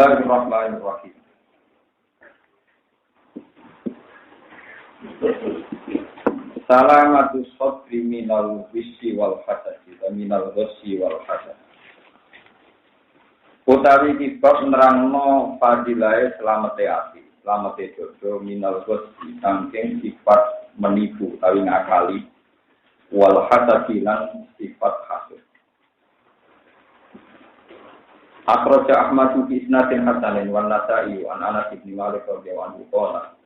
Bismillahirrahmanirrahim. Salamatu sodri minal wisi wal hasadi wa minal ghassi wal hasad. Utawi kibab nerangno fadilahe slamete ati, slamete dodo minal ghassi saking sifat menipu utawi ngakali wal hasadi lan sifat hasud. Akhraja Ahmad fi isnadin hasanin wan Nasa'i an Anas bin Malik radhiyallahu anhu qala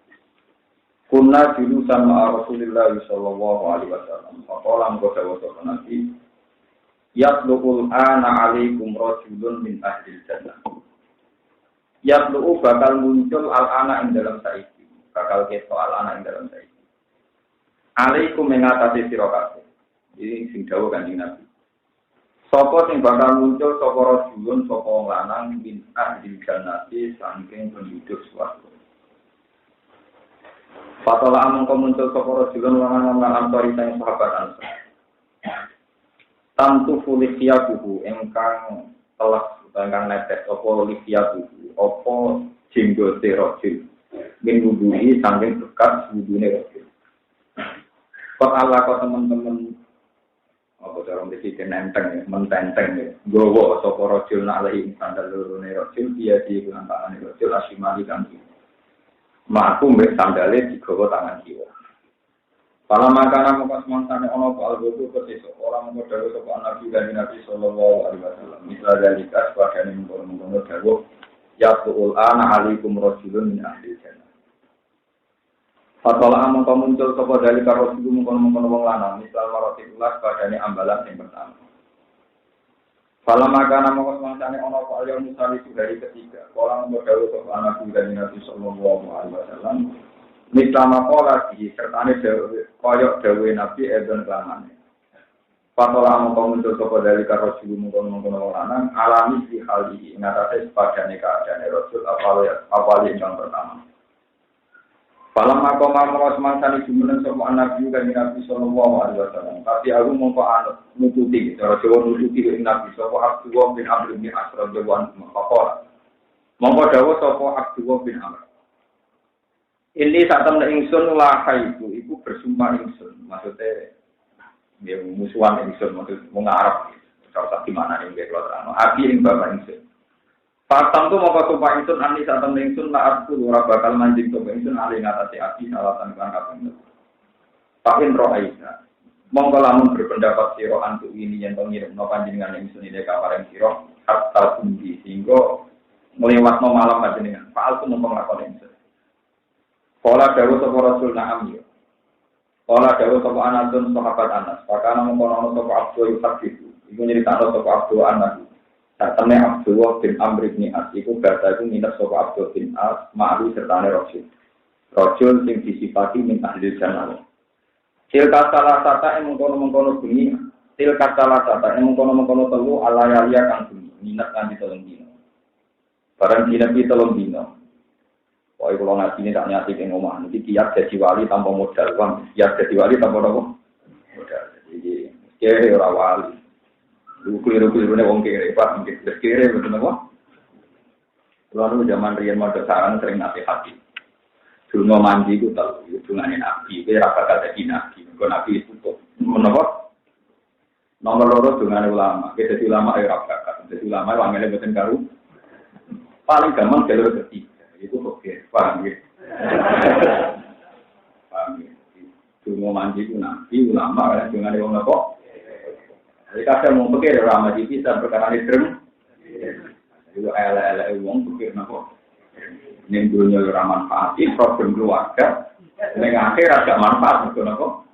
kunna julusan ma'a Rasulillah sallallahu alaihi wasallam faqala mengkodawa nabi yatlu'ul ana 'alaikum rajulun min ahli jannah yatlu'u bakal muncul al-ana ing dalam saiki bakal keto al-ana ing dalam saiki 'alaikum ing atase sira kabeh iki sing dawuh Kanjeng Nabi. Sapa sing bakal muncul sapa rajulun sapa wong lanang min ahli jannati saking penduduk swarga. Fatala amung muncul sapa rajulun lanang ansori sang sahabat Ansor. Tantu fulihiyabuhu ingkang telah ingkang netes apa lihiyabuhu apa jenggote rajul min wuduhi saking bekas wudune rajul. Kok Allah kok teman-teman apa cara mesti nenteng mententeng gowo sapa rajul alaihi sandal lurune rajul dia di tangane rajul asimali kan maku mbek sandale digawa tangan kiwa pala makana moko semantane ana algotu keteso ora mung dawuh sapa nabi Nabi sallallahu alaihi wasallam misal dari kas padane mung dawuh yaqul ana alaikum rajulun min ahli jannah. Fatwa amang muncul sapa dari karo siku mungkon-mungkon wong lanang misal marotikulas padane ambalan sing pertama. Fala makana mongko mangkane ana kok ayo misal itu dari ketiga. Kala modal sapa anak Nabi sallallahu alaihi wasallam. Mitama pola di sertane koyok dawuhe Nabi eden klamane. Fatwa amang muncul sapa dari karo siku mungkon-mungkon wong lanang alami di hal iki ngatasi padane keadaan Rasul awal yang pertama. Falam aku mau semangsa di jumlah semua anak juga Nabi sallallahu alaihi wasallam. Tapi aku mau anut nututi, cara Jawa nututi Nabi sallallahu Abdullah bin Amr bin As radhiyallahu anhu. Mongko dawuh sapa Abdullah bin Amr. Ini saat temen ingsun lahai iku bersumpah ingsun. Maksudnya dia musuhan ingsun maksud mengarep. Kalau tak gimana ning kula terang. Abi ing bapak ingsun. Fatam tu mau sumpah ingsun ani saat temen ingsun la aku ora bakal manjing to ingsun ali ngatasi api salatan kan kaping. Pakin roh aisa. Monggo lamun berpendapat sira antu ini yang ngiripno panjenengan ingsun ide kabareng sira hatta pundi sehingga ngliwatno malam panjenengan. Faal tu mung lakon ingsun. Kala dawuh sapa Rasul na'am yo. Kala dawuh sapa Anatun sahabat Anas. Pakana mung ana sapa Abdul Hafiz. Iku nyritakno sapa Abdul Anas. Saatnya Abdullah bin Amr bin As itu bahasa itu minta sopa Abdullah bin As ma'ru sertane Rajul sing disifati min ahli jannah. Tilka salah sata yang mengkono-mengkono bunyi tilka salah sata yang mengkono-mengkono telu alayalia kang bunyi minat kan di telung dino barang di telung dino. Pokoknya kalau ngaji ini tak nyati yang ngomong nanti kiat jadi wali tanpa modal uang kiat jadi wali tanpa modal jadi kira orang wali keliru-keliru wong kere Pak, mungkin kere betul apa? Lalu zaman riyen modal sarang sering nasihat. Dungo mandi ku tau, dungane nabi, kowe ora bakal dadi nabi. Kok nabi itu menapa? Nomor loro dungane ulama, kowe dadi ulama ya ora bakal. Dadi ulama wangene mboten karu. Paling gampang jalur ketiga, itu oke, paham ya? Paham ya? Dungo mandi ku nabi, ulama kan dungane wong apa? Jadi kadang mau pikir ramah bisa perkara hidup, itu ala uang pikir napa, nenggunya ramah manfaat, problem keluarga, neng akhir ada manfaat itu napa,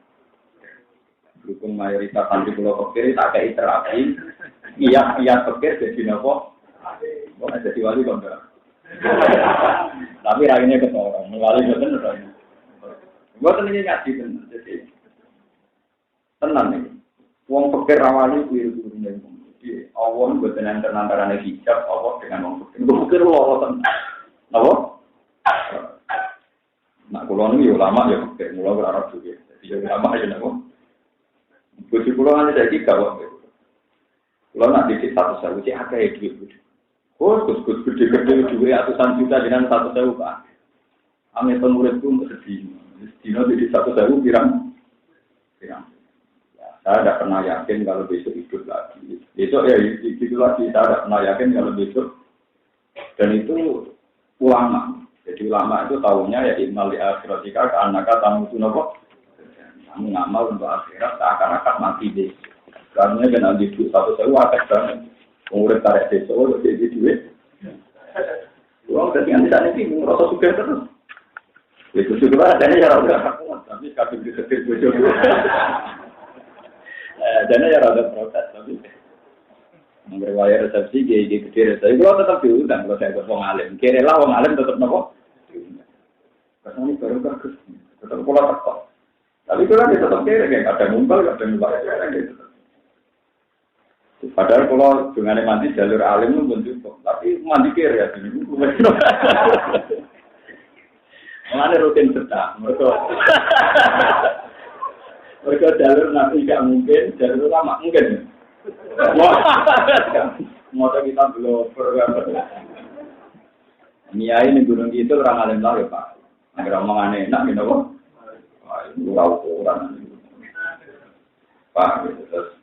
dukung mayoritas santri pulau pikir tak ada terapi, iya pikir jadi napa, boleh jadi wali kan enggak, tapi lainnya kesorong, wali betul betul, gua tenangnya ngaji benar, jadi tenang nih. Wong pikir rawani kuwi-kuwi iki Allah mboten enten antarane hijab Allah dengan wong pikir. Wong pikir loro tenan. Napa? Nak kula niku yo lama yo pikir mula ora arep juga. Jadi yo lama yo napa. Bojo kula ana dadi gawang. Kula nak didik satu-satu sik akeh dhuwit. Oh, Gus gede-gede duwe ratusan juta dengan 100.000 Pak. Ame pengurusku sedih. Dino di 100.000 pirang. Ya, saya tidak pernah yakin kalau besok hidup lagi. Besok ya itu lagi saya tidak pernah yakin kalau besok. Dan itu ulama. Jadi ulama itu tahunya ya innal li akhiratika ka annaka tamutu napa. Kamu ngamal untuk akhirat seakan-akan mati deh. Karena kan di 100.000 akeh banget. Urip tarik desa ora jadi duit. Wong dadi antane iki ngrasa sugih terus. Itu sudah ada ya ora tapi kabeh disetir bojo. Dene ya rada protes tapi berwaya resepsi gede resepsi. Kalau tetap diundang kalau saya wong alim. Kira lah wong alim tetap nopo? Karena baru bagus. Tetap pola tekok. Tapi kalau dia tetap kira kayak kadang ngumpul gitu. Padahal kalau dengan mandi jalur alim itu cukup, tapi mandi kiri ya ini. Mana rutin sedang, mereka jalur nabi tidak mungkin, jalur lama mungkin. Mau kita belum program. Niai ini gunung itu orang alim lah ya Pak. Agar omongan enak gitu kok. Itu orang. Pak terus.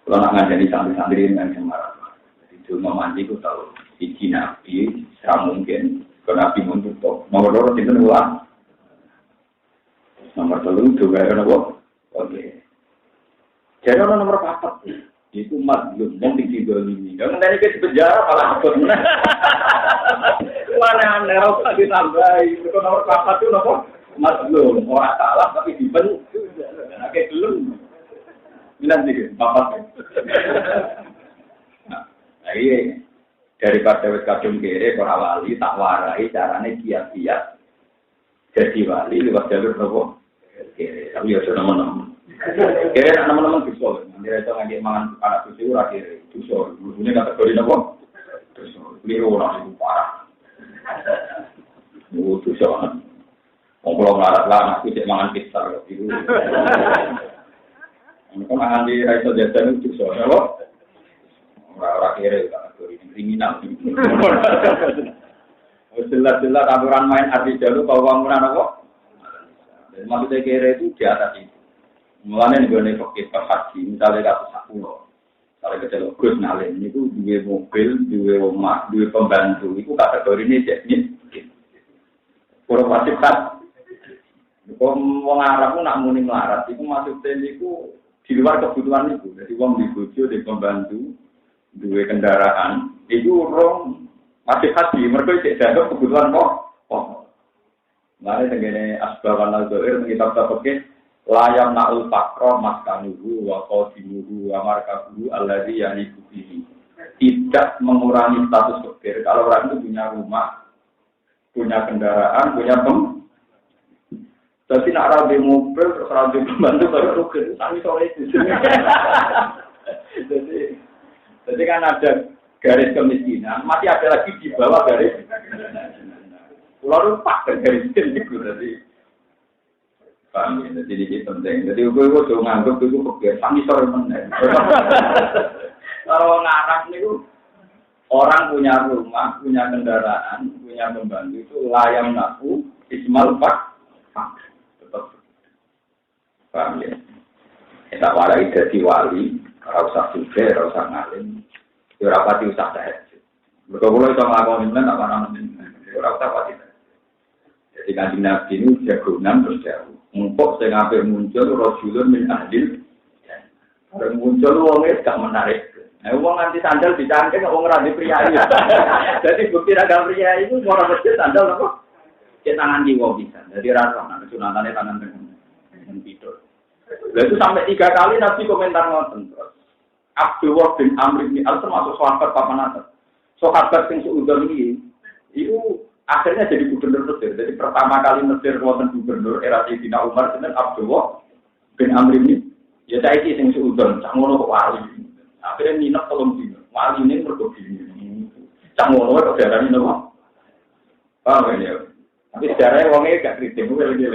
Kalau nak ngajari santri-santri dengan semarang, jadi cuma mandi itu tahu iji nabi, serang mungkin, ke nabi untuk nomor 2 itu ulang, nomor 3 juga ada apa? Oke. Jadi orang nomor 4 itu madlum yang tinggal ini, yang dari ke penjara malah apa? Mana nerok lagi tambahin, itu nomor 4 itu apa? Madlum, orang salah tapi dipen, kayak belum. Bilang sih, bapak. Nah, iya. Daripada wis kadung kere ora wali tak warai carane kiat-kiat. Jadi wali lewat jalur nopo? Kere. Tapi yo teman-teman. Kere teman-teman bisa. Nanti itu ngajak mangan anak cucu ora kere. Dosa. Ini kategori nopo? Dosa. Liru ora iku parah. Dosa. Wong kula ngarat lah anak cucu mangan pizza kok iku. Kalau nanti raiso jajan itu soalnya loh, orang kiri kategori kriminal. Jelas-jelas aturan main arti jalur kalau bangunan apa? Maksudnya kiri itu di atas itu. Mulanya nih gue fakir haji, misalnya kasus aku, kalau kecil gus nalin itu dua mobil, dua rumah, dua pembantu, itu kategori ini teknis. Kurang kan? Kalau mau Arab pun nak muni melarat, itu maksudnya itu di luar kebutuhan itu, jadi uang di bojo, di pembantu, dua kendaraan, itu orang masih haji, mereka tidak ada kebutuhan kok. Mari segini asbaban al-zohir, kita pakai layam na'ul fakro, maskanuhu, wakodimuhu, amarkabuhu, alladhi yanikubihi. Tidak mengurangi status fakir. Kalau orang itu punya rumah, punya kendaraan, punya jadi nak rabi mobil, terus rabi pembantu baru rugi, sami sore itu. Jadi kan ada garis kemiskinan, masih ada lagi di bawah garis. Lalu pak garis itu jadi, paham ya? Jadi ini penting. Jadi gue tuh nganggep itu fakir, sami sore penting. Kalau ngarang itu orang punya rumah, punya kendaraan, punya pembantu itu layam naku, ismal pak. Paham ya? Kita warai jadi wali, kalau usah suge, kalau usah ngalim, ya rapati usah tahajud. Betul-betul itu ngelakuin ini, tak pernah ya usah pati. Jadi kanjeng Nabi ini jagungan terus jauh. Mumpuk saya ngapain muncul, rojulun min ahdil. Kalau muncul, uangnya gak menarik. Nah, uang nanti sandal dicangkeng, uang radi pria. Jadi bukti ragam pria itu, orang masjid sandal apa? Tangan jiwa bisa. Jadi rasa, sunatannya tangan dengan tidur. Itu sampai 3 kali Nabi komentar ngoten terus. Abdullah bin Amr bin Al termasuk sahabat papan atas. Sahabat yang seudon ini, itu akhirnya jadi gubernur Mesir. Jadi pertama kali Mesir wonten gubernur era Sayyidina Umar dengan Abdullah bin Amr bin. Ya saya iki sing seudon, cak ngono kok wali. Akhirnya minat tolong dino. Wali ini mergo gini. Cak ngono kok diarani napa? Paham ya? Tapi sejarahnya wongnya gak kritik, gue lagi.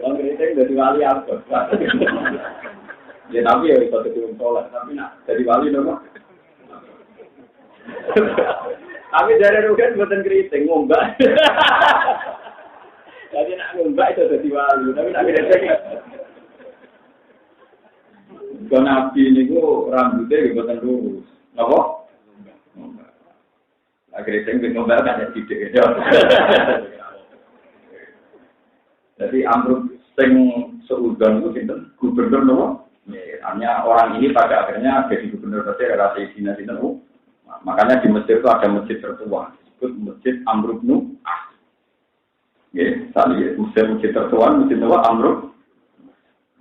Wong kritik dari wali apa? Ya tapi ya bisa ketemu sholat, tapi nak jadi wali dong. Tapi dari rugen buatan keriting ngombak. Jadi nak ngombak itu jadi wali, tapi nak keriting. Kalau nabi ini ku rambutnya buatan lurus, apa? Ngombak. Nah keriting bin ngombak kan jadi tidak. Jadi Amruk sing seudon itu sinten gubernur nopo? Hanya orang ini pada akhirnya jadi gubernur saja rasa isinya sinten. Makanya di Mesir itu ada masjid tertua, disebut Masjid Amr bin As. Ya, tadi masjid tertua, masjid tua Amr.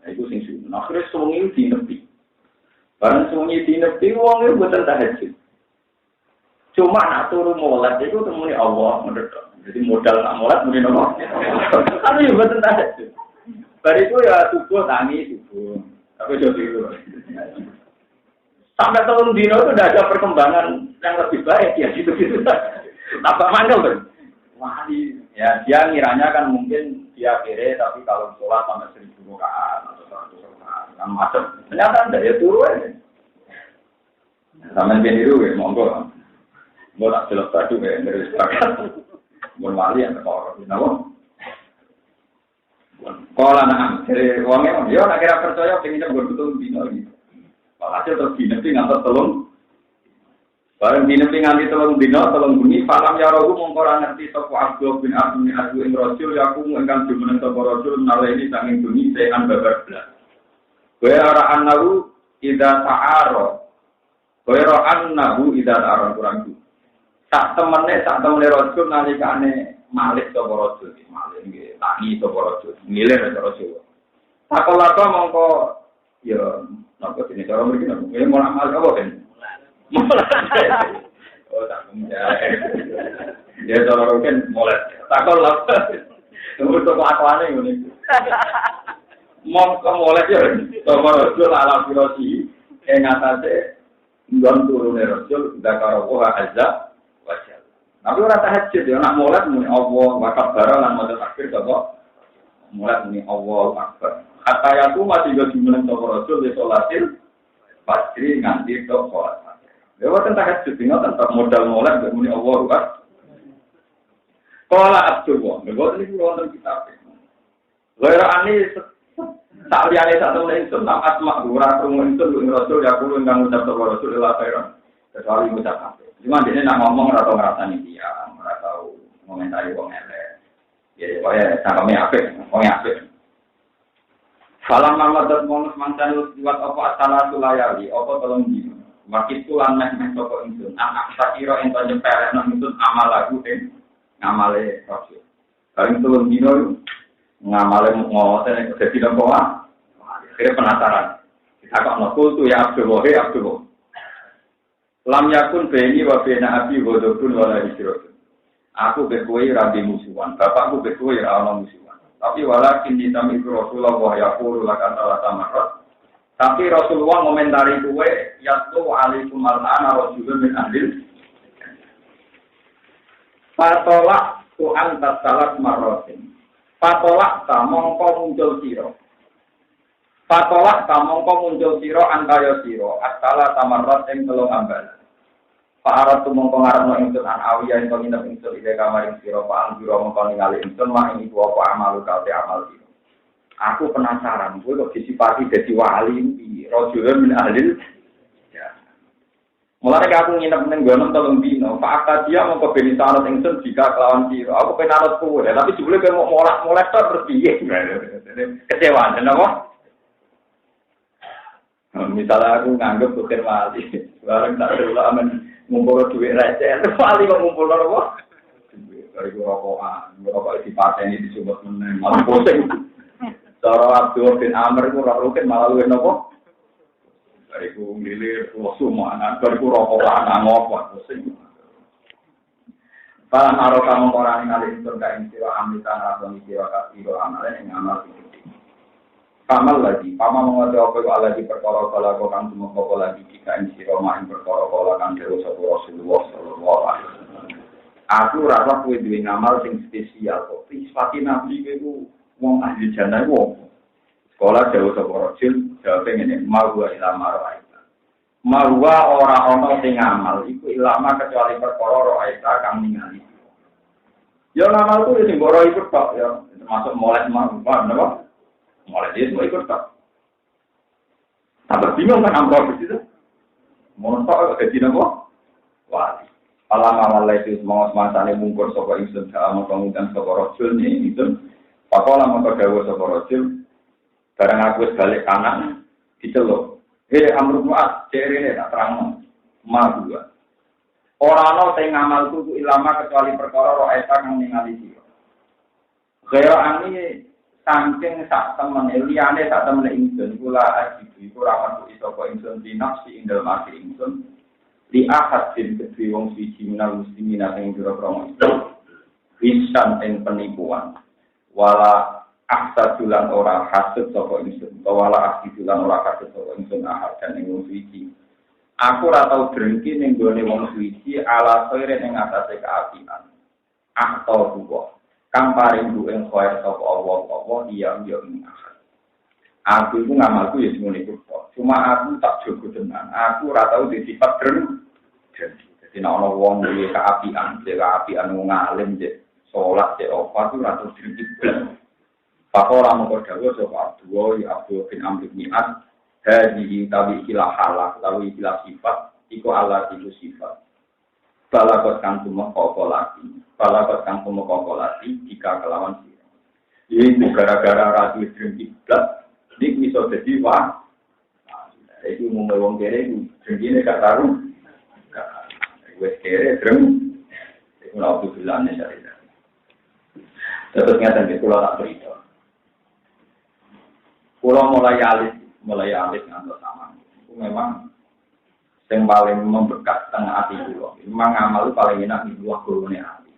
Nah, itu sing sunnah. Nah, akhirnya sungai di nepi. Barang sungai di nepi, uang itu betul tahajud. Cuma nak turun molat itu temui Allah mendekat. Jadi modal nak molat muni nopo. Tapi juga betul tahajud. Dari itu ya subuh tangis subuh. Tapi jadi itu. Sampai tahun dino itu sudah ada perkembangan yang lebih baik ya gitu-gitu. Tambah mangkel kan? Wah, ya dia ngiranya kan mungkin dia kere tapi kalau sholat sampai 1000 rakaat atau 100 rakaat kan macam. Ternyata ada ya turun. Sampai biru ya monggo. Mau tak jelas tadi ya dari sepakat. Mau wali yang terkor, kenapa? Kalau anak dari uangnya, dia nak kira percaya pengennya betul dino gitu. Hasil terus dinepi ngantar telung. Barang dinepi nganti telung dino, telung bunyi. Falam ya rohu mengkorang ngerti sopo Abdul bin Abdul bin Rasul. Ya aku mengengkang jumeneng sopo Rasul. Nala ini sanging bunyi sayan babar belas. Goyaraan nahu ida ta'aro. Goyaraan nahu ida ta'aro kurang itu. Tak temennya Rasul nalikane malik sopo Rasul. Malik ini tani sopo Rasul. Ngilir sopo Rasul. Tak kalau mongko ya. Nampak sini cara mereka nak, ini mau amal apa kan? Oh tak menjadi. Dia cara mungkin mulai takol lah. Untuk kelakuannya ini. Mau mulai ya, sama Rasul ala filosofi, yang atasnya nggak turun Rasul, sudah karawoha azza wajal. Tapi orang tahajud dia nak mulai muni Allah, wakaf barang dan mata takbir apa? Mulai muni Allah akbar. Kata yang itu masih juga dimulai sopo Rasul di sholatil pasti nganti tok sholat. Lewat tentang tahajud, tentang modal mulai bermuni Allah rukat. Kalau abdur wong, lewat ini wonten kitab. Gairah ani tak liane satu lain tentang asma ora krungu itu Rasul ya kulo ingkang ngucap sopo Rasul la khairan. Kecuali ngucap kabeh. Cuma dene nak ngomong ora tau ngrasani dia, ora tau ngomentari wong elek. Ya kaya cangkeme apik, wong apik. Salam Muhammad monus mantan liwat apa asala sulayali apa tolong dino. Makitu lan meh sapa ingsun. Anak sakira ento nyepelek nang ingsun amal lagu ngamale Rasul. Kali tolong dino ngamale ngoten dadi napa wae. Akhire penasaran. Kita kok nokul tu ya Abdul. Lam yakun baini wa baina abi wadukun wala hijratun. Aku be kowe ra musuhan, bapakku be kowe ra ana musuhan. Tapi walakin ditami Rasulullah wa yaqulu lakan tamarrat. Tapi Rasulullah ngomentari kuwe yatu alaikum al-ana rasulun min ahlil. Fatolak tu'an tasalat marratin. Fatolak ta mongko muncul sira antaya sira asala tamarrat ing telung ambal. Pak Arab tu mongko ngarepno ingsun an awiya ing nginep ingsun ide kamar ing sira Pak Anjura mongko ningali ingsun mak ing iku apa amal kate amal iki. Aku penasaran, kowe kok disipati dadi wali iki, rajul min ahlil. Ya. Mulane aku nginep ning gono telung dino, Pak Akadia mongko ben sanad ingsun jika kelawan sira. Aku penanut kowe, tapi jebule kowe mau molak-molak terus piye? Kecewa, napa? Misalnya aku nganggep bukan wali, barang tak ada aman ngumpul duit receh, wali kok ngumpul apa? Dari rokok di partai ini disebut meneng, malah pusing. Cara Abdul bin Amr itu rukin malah luwih nopo? Dari ku ngilir, semua anak, dari ku rokok anak ngopot, pusing. Para naroka mengorani ngalih insun kain siro amlitan atau mikiro kasiro amalnya yang amal itu. Kamal lagi, pama mengerti apa itu Allah di perkara-kara kang semua koko lagi jika ini si Roma yang perkara-kara kang terus satu Rasulullah Sallallahu Alaihi Wasallam. Aku rasa kue duwe ngamal sing spesial kok. Sepati nabi itu wong ahli jannah wong. Sekolah jauh sapa Rasul, jawab ngene, mau wa ila marwaita. Marwa ora ana sing ngamal iku ilama kecuali perkara roaita kang ningali. Ya ngamal ku sing mbok ro ikut tok ya, termasuk molek marwa napa? Molek itu ikut tok. Tambah bingung kan amro begitu. Montok kok dadi napa? Wah. Alama malaikat semua semasane mungkur saka ingsun sama pengundang saka rajul ni itu. Pakola maka dawuh saka rajul barang aku wis balik kanan diceluk. Amrul Mu'ad, cerene tak terang madua. Ora ana sing ngamalku ku ilama kecuali perkara ro'aita kang ningali sira. Kaya ani saking sak temene liyane sak temene ingsun kula ajibu iku ora metu saka ingsun di nafsi ing dalem ati ingsun. Di ahad din kedhi wong siji minal muslimin sing kira-kira Isan ing penipuan. Wala aksadulan ora hasud saka ingsun wala aksadulan ora hasud saka ingsun ahad dan ing suci aku ora tau drengki ning gone wong suci ala sire ning atase kaapian atau duwa kang paring duwe kaya sapa Allah iya ing ahad aku iku ngamalku ya ngono iku cuma aku tak jogo tenan aku ora tau disifat dreng jadi nek ana wong duwe kaapian wong alim cek salat cek apa itu ora tau drengki Pakola mengkau dawa sopa Abdullah ya Abdullah bin Amr bin As hadihi tawi ikilah halak tawi ikilah sifat iku Allah iku sifat balakot kang tumokokolati jika kelawan sira ini gara-gara ratu drengki blas ini bisa jadi wah itu umumnya wong kere drengkine gak taruh wes kere dreng itu nak bilane syariah terus ngeten iki kula tak cerita. Pulau mulai alis ngantos sama. Itu memang yang paling membekas tengah hati pulau. Memang amal itu paling enak di luar kurunnya hati.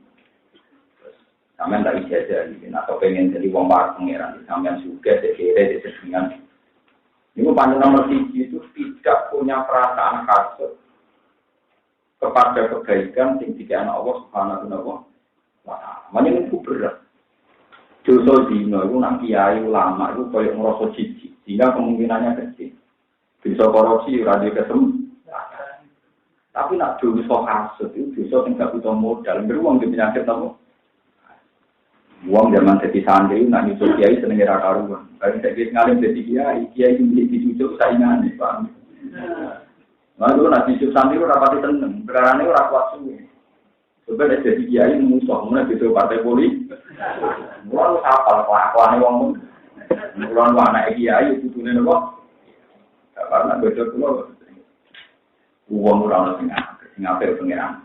Sampai tak ijazah gitu. Atau pengen jadi wong par pengeran. Sampai juga sekiranya dengan. Ini panjang nomor 3 itu tidak punya perasaan kasut kepada kebaikan yang dikatakan Allah Subhanahu wa Ta'ala. Makanya itu berat. Dosa dino itu nak kiai ulama itu kayak ngerasa jijik, sehingga kemungkinannya kecil. Dosa korupsi radio ketemu. Tapi nak dosa kasut itu dosa yang tidak butuh modal. Beruang di penyakit tamu. Uang zaman jadi santri nak nyusul kiai seneng era karuan. Kalau saya ngalim jadi kiai itu dicucuk saingan nih pak. Lalu nak nyusul santri itu rapati tenang, berarti itu rapat suwe. Sebenarnya jadi kiai musuh, mana gitu partai politik. Mulai kapal kelakuan wong mulai anak kiai butuhnya nopo. Karena beda pulau. Uang orang singapura pengiran.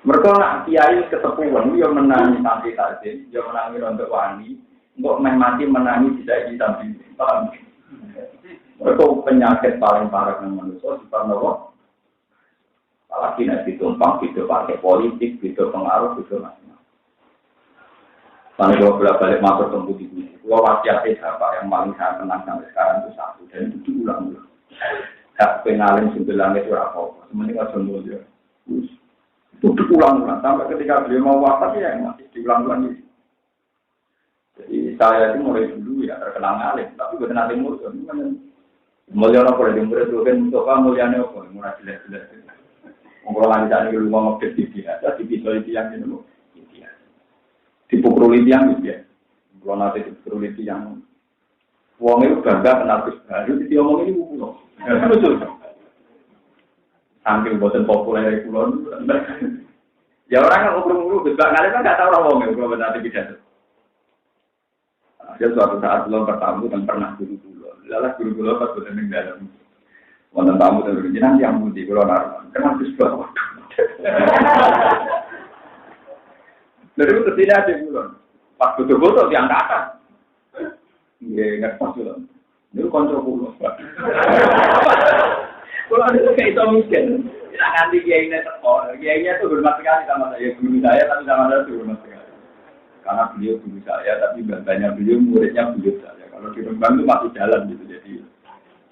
Mereka nak kiai ketepuan, dia menangi sampai tadi, dia menangi untuk wani, untuk mati menangi tidak sampai paham. Mereka penyakit paling parah yang manusia di nopo. Apalagi nanti tumpang video partai politik, video pengaruh, video macam-macam. Karena kalau bolak-balik masuk ke budi-budi, kalau wasiatnya siapa yang paling saya tenang sampai sekarang itu satu, dan itu diulang-ulang. Hak penalin sembilan itu apa? Sebenarnya contoh dia, itu diulang-ulang sampai ketika beliau mau wafat ya masih diulang-ulang. Jadi saya itu mulai dulu ya terkenal alim, tapi bukan nanti musuh. Mulia apa yang mulia itu kan musuh mulianya apa? Murah jelas-jelas. Kalau lancar ini rumah ngobet dia, jadi bisa yang ini loh. Dipukul yang itu ya. Kalau nanti dipukul yang uang itu bangga kenal Gus Baru, dia omong ini pukul. Betul. Sambil bosan populer pulau. Ya orang yang ngobrol-ngobrol Gus Baru kan nggak tahu orang ngomong kalau nanti bisa. Ada suatu saat belum bertamu dan pernah guru-guru. Lalu guru-guru pas bosan di dalam. Wonten tamu dan berjalan yang budi kalau narman. Kenapa Gus Baru? Dari itu tidak ada bulan. Pas betul-betul diangkatan. Iya, nggak pas bulan. Itu kontrol pulau. Kalau ada kayak itu mungkin. Nanti kiainya terkor. Kiainya itu berhormat sekali sama saya. Guru saya tapi sama saya itu berhormat sekali. Karena beliau guru saya, tapi banyak beliau muridnya beliau saya. Kalau di Rembang itu masih jalan gitu. Jadi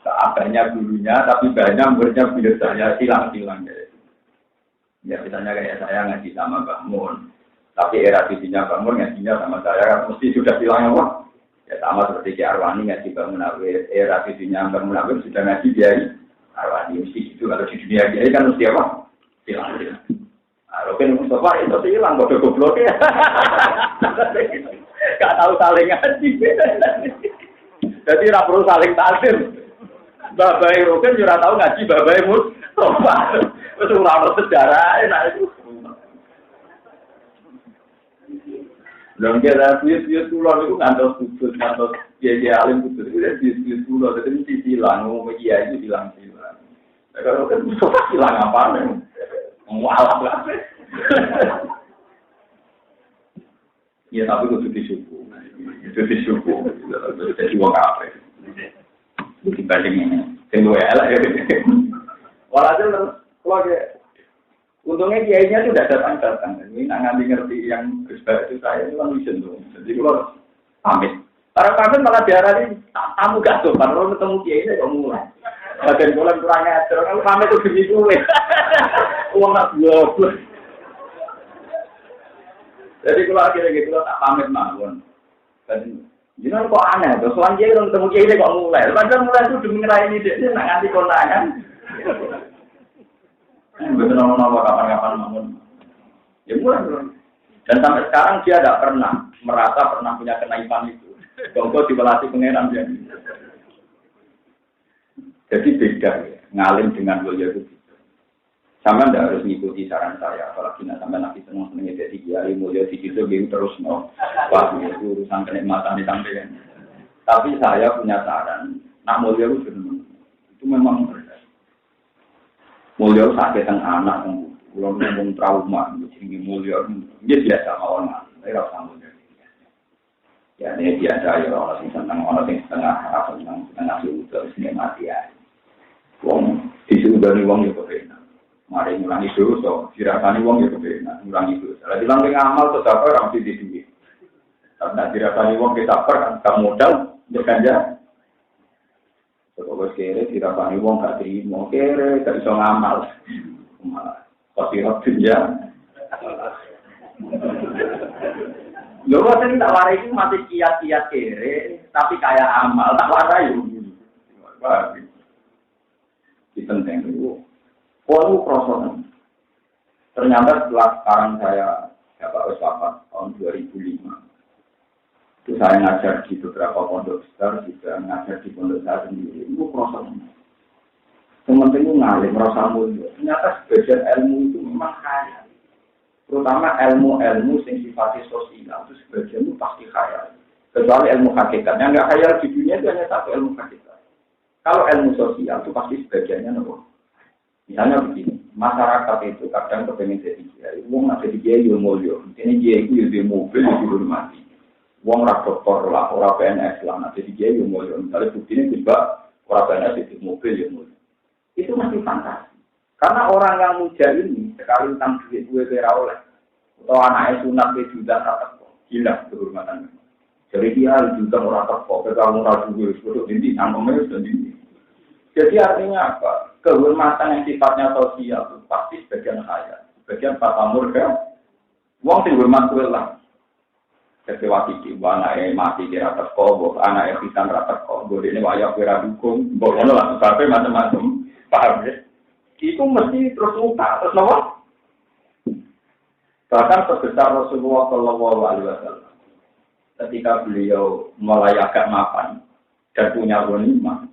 seabanya gurunya, tapi banyak muridnya beliau saya. Silang-silang gitu. Ya misalnya kayak saya ngaji sama Mbak Mun. Tapi era visinya bangun ngajinya sama saya kan mesti sudah bilang apa? Ya sama seperti Ki Arwani ngaji Bang Munawir. Era visinya Bang Munawir sudah ngaji dia Arwani mesti itu kalau di dunia kiai kan mesti apa? Hilang. Kalau kan Mustafa itu hilang kok goblok ya. Gak tahu saling ngaji. Jadi ra perlu saling takdir. Babai Roken juga tahu ngaji babai Mustafa. Wis ora ono sejarah enak itu. Lha kira piye tulur itu ngantos putus ngantos kiai alim putus itu piye tulur itu mesti hilang, mau kiai itu hilang. Kalau kan Mustafa hilang apa nih? Mualaf lah. Ya tapi kudu disyukur. Itu disyukur. Jadi wong kabeh. Iki banding sing luwe elek ya. Walhasil terus keluarga untungnya kiainya itu tidak datang. Ini nggak ngerti yang Gusba itu saya itu kan wijen tuh. Jadi kalau pamit. Para pamit malah diarani tamu gak tuh. Kalau ketemu kiainya kok mulai. Bagian bulan kurang ajar. Kalau pamit itu demi gue. Uang nggak goblok. Jadi kalau akhirnya gitu tak pamit mawon. Dan jangan kok aneh. Terus selanjutnya kalau ketemu kiainya kok mulai. Padahal mulai itu demi ngerayain dia nak nganti kondangan. Betul nama kapan-kapan bangun. Ya mulai. Dan sampai sekarang dia tidak pernah merasa punya kenaifan itu. Contoh dibelatih pengeran dia. Jadi beda ya, ngalim dengan mulia itu. Sama tidak harus mengikuti saran saya, apalagi sampai nanti senang-senang jadi kiai mulia di situ gitu terus no. Wah itu urusan kenikmatan disampaikan. Tapi saya punya saran, nak mulia itu memang berbeda. Mulia sakit yang anak, belum ngomong trauma, jadi mulia dia biasa orang, saya rasa mulia. Ya ini biasa ya orang yang setengah sudah sini mati ya. Wong disuruh dari wong ya kebenar. Mari ngulangi dosa, dirasani wong ya kebenar, ngulangi dosa. Lagi langkah amal tetap orang di duit. Karena dirasani wong kita kan modal berkanja. Sebab kere dirasani wong gak terima, kere gak bisa ngamal. Pasti dunia. Lho sing tak warai iki mati kiat-kiat kere, tapi kaya amal tak warai yo. Wah. Iki penting itu. Kalau prosonan. Ternyata setelah sekarang saya dapat wafat tahun 2005. Itu saya ngajar di beberapa pondok besar, juga ngajar di pondok saya sendiri. Itu prosonan. Sementing itu ngalim, rasa mulia. Ternyata sebagian ilmu itu memang kaya. Terutama ilmu-ilmu yang sifatnya sosial itu sebagian itu pasti kaya. Kecuali ilmu hakikat. Yang nggak kaya di dunia itu hanya satu ilmu hakikat. Kalau ilmu sosial itu pasti sebagiannya nopo. Misalnya begini, masyarakat itu kadang kepengen jadi kiai. Wong nak jadi kiai yo mulya. Ini kiai itu yo di mobil yo dihormati. Wong ra dokter lah, ora PNS lah, nak jadi kiai yo mulya. Misalnya buktinya juga ora PNS di mobil yo mulya. Itu masih fantasi. Karena orang yang muda ini sekali utang duit gue kira oleh atau anaknya sunat ke juta rakyat gila kehormatan. Jadi dia juga orang terpok, kalau orang juga sudah ini, angkongnya sudah ini. Jadi artinya apa? Kehormatan yang sifatnya sosial itu pasti sebagian kaya, sebagian patamur kan. Wong sing hormat kuwi lah. Jadi waktu itu anaknya mati kira terpok, anaknya pisan rakyat kok, ini wajah kira dukung, boleh lah, sampai macam-macam, paham ya? Itu mesti terus muka, terus nawa. Bahkan sebesar Rasulullah Shallallahu Alaihi Wasallam, ketika beliau mulai agak mapan dan punya ghanimah,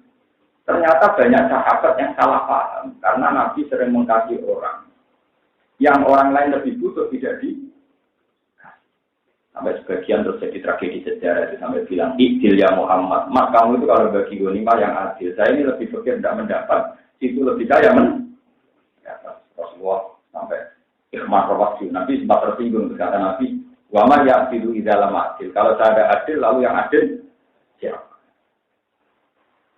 ternyata banyak sahabat yang salah paham karena Nabi sering mengkasih orang yang orang lain lebih butuh tidak di. Sampai sebagian terus jadi tragedi sejarah itu sampai bilang, "Idil ya Muhammad, mas kamu itu kalau bagi ghanimah yang adil, saya ini lebih pikir tidak mendapat, itu lebih kaya Rasulullah sampai ikhmat rawat Nabi sempat tersinggung berkata Nabi, "Wa ma ya'tilu idza lam adil." Kalau saya ada adil lalu yang adil siapa?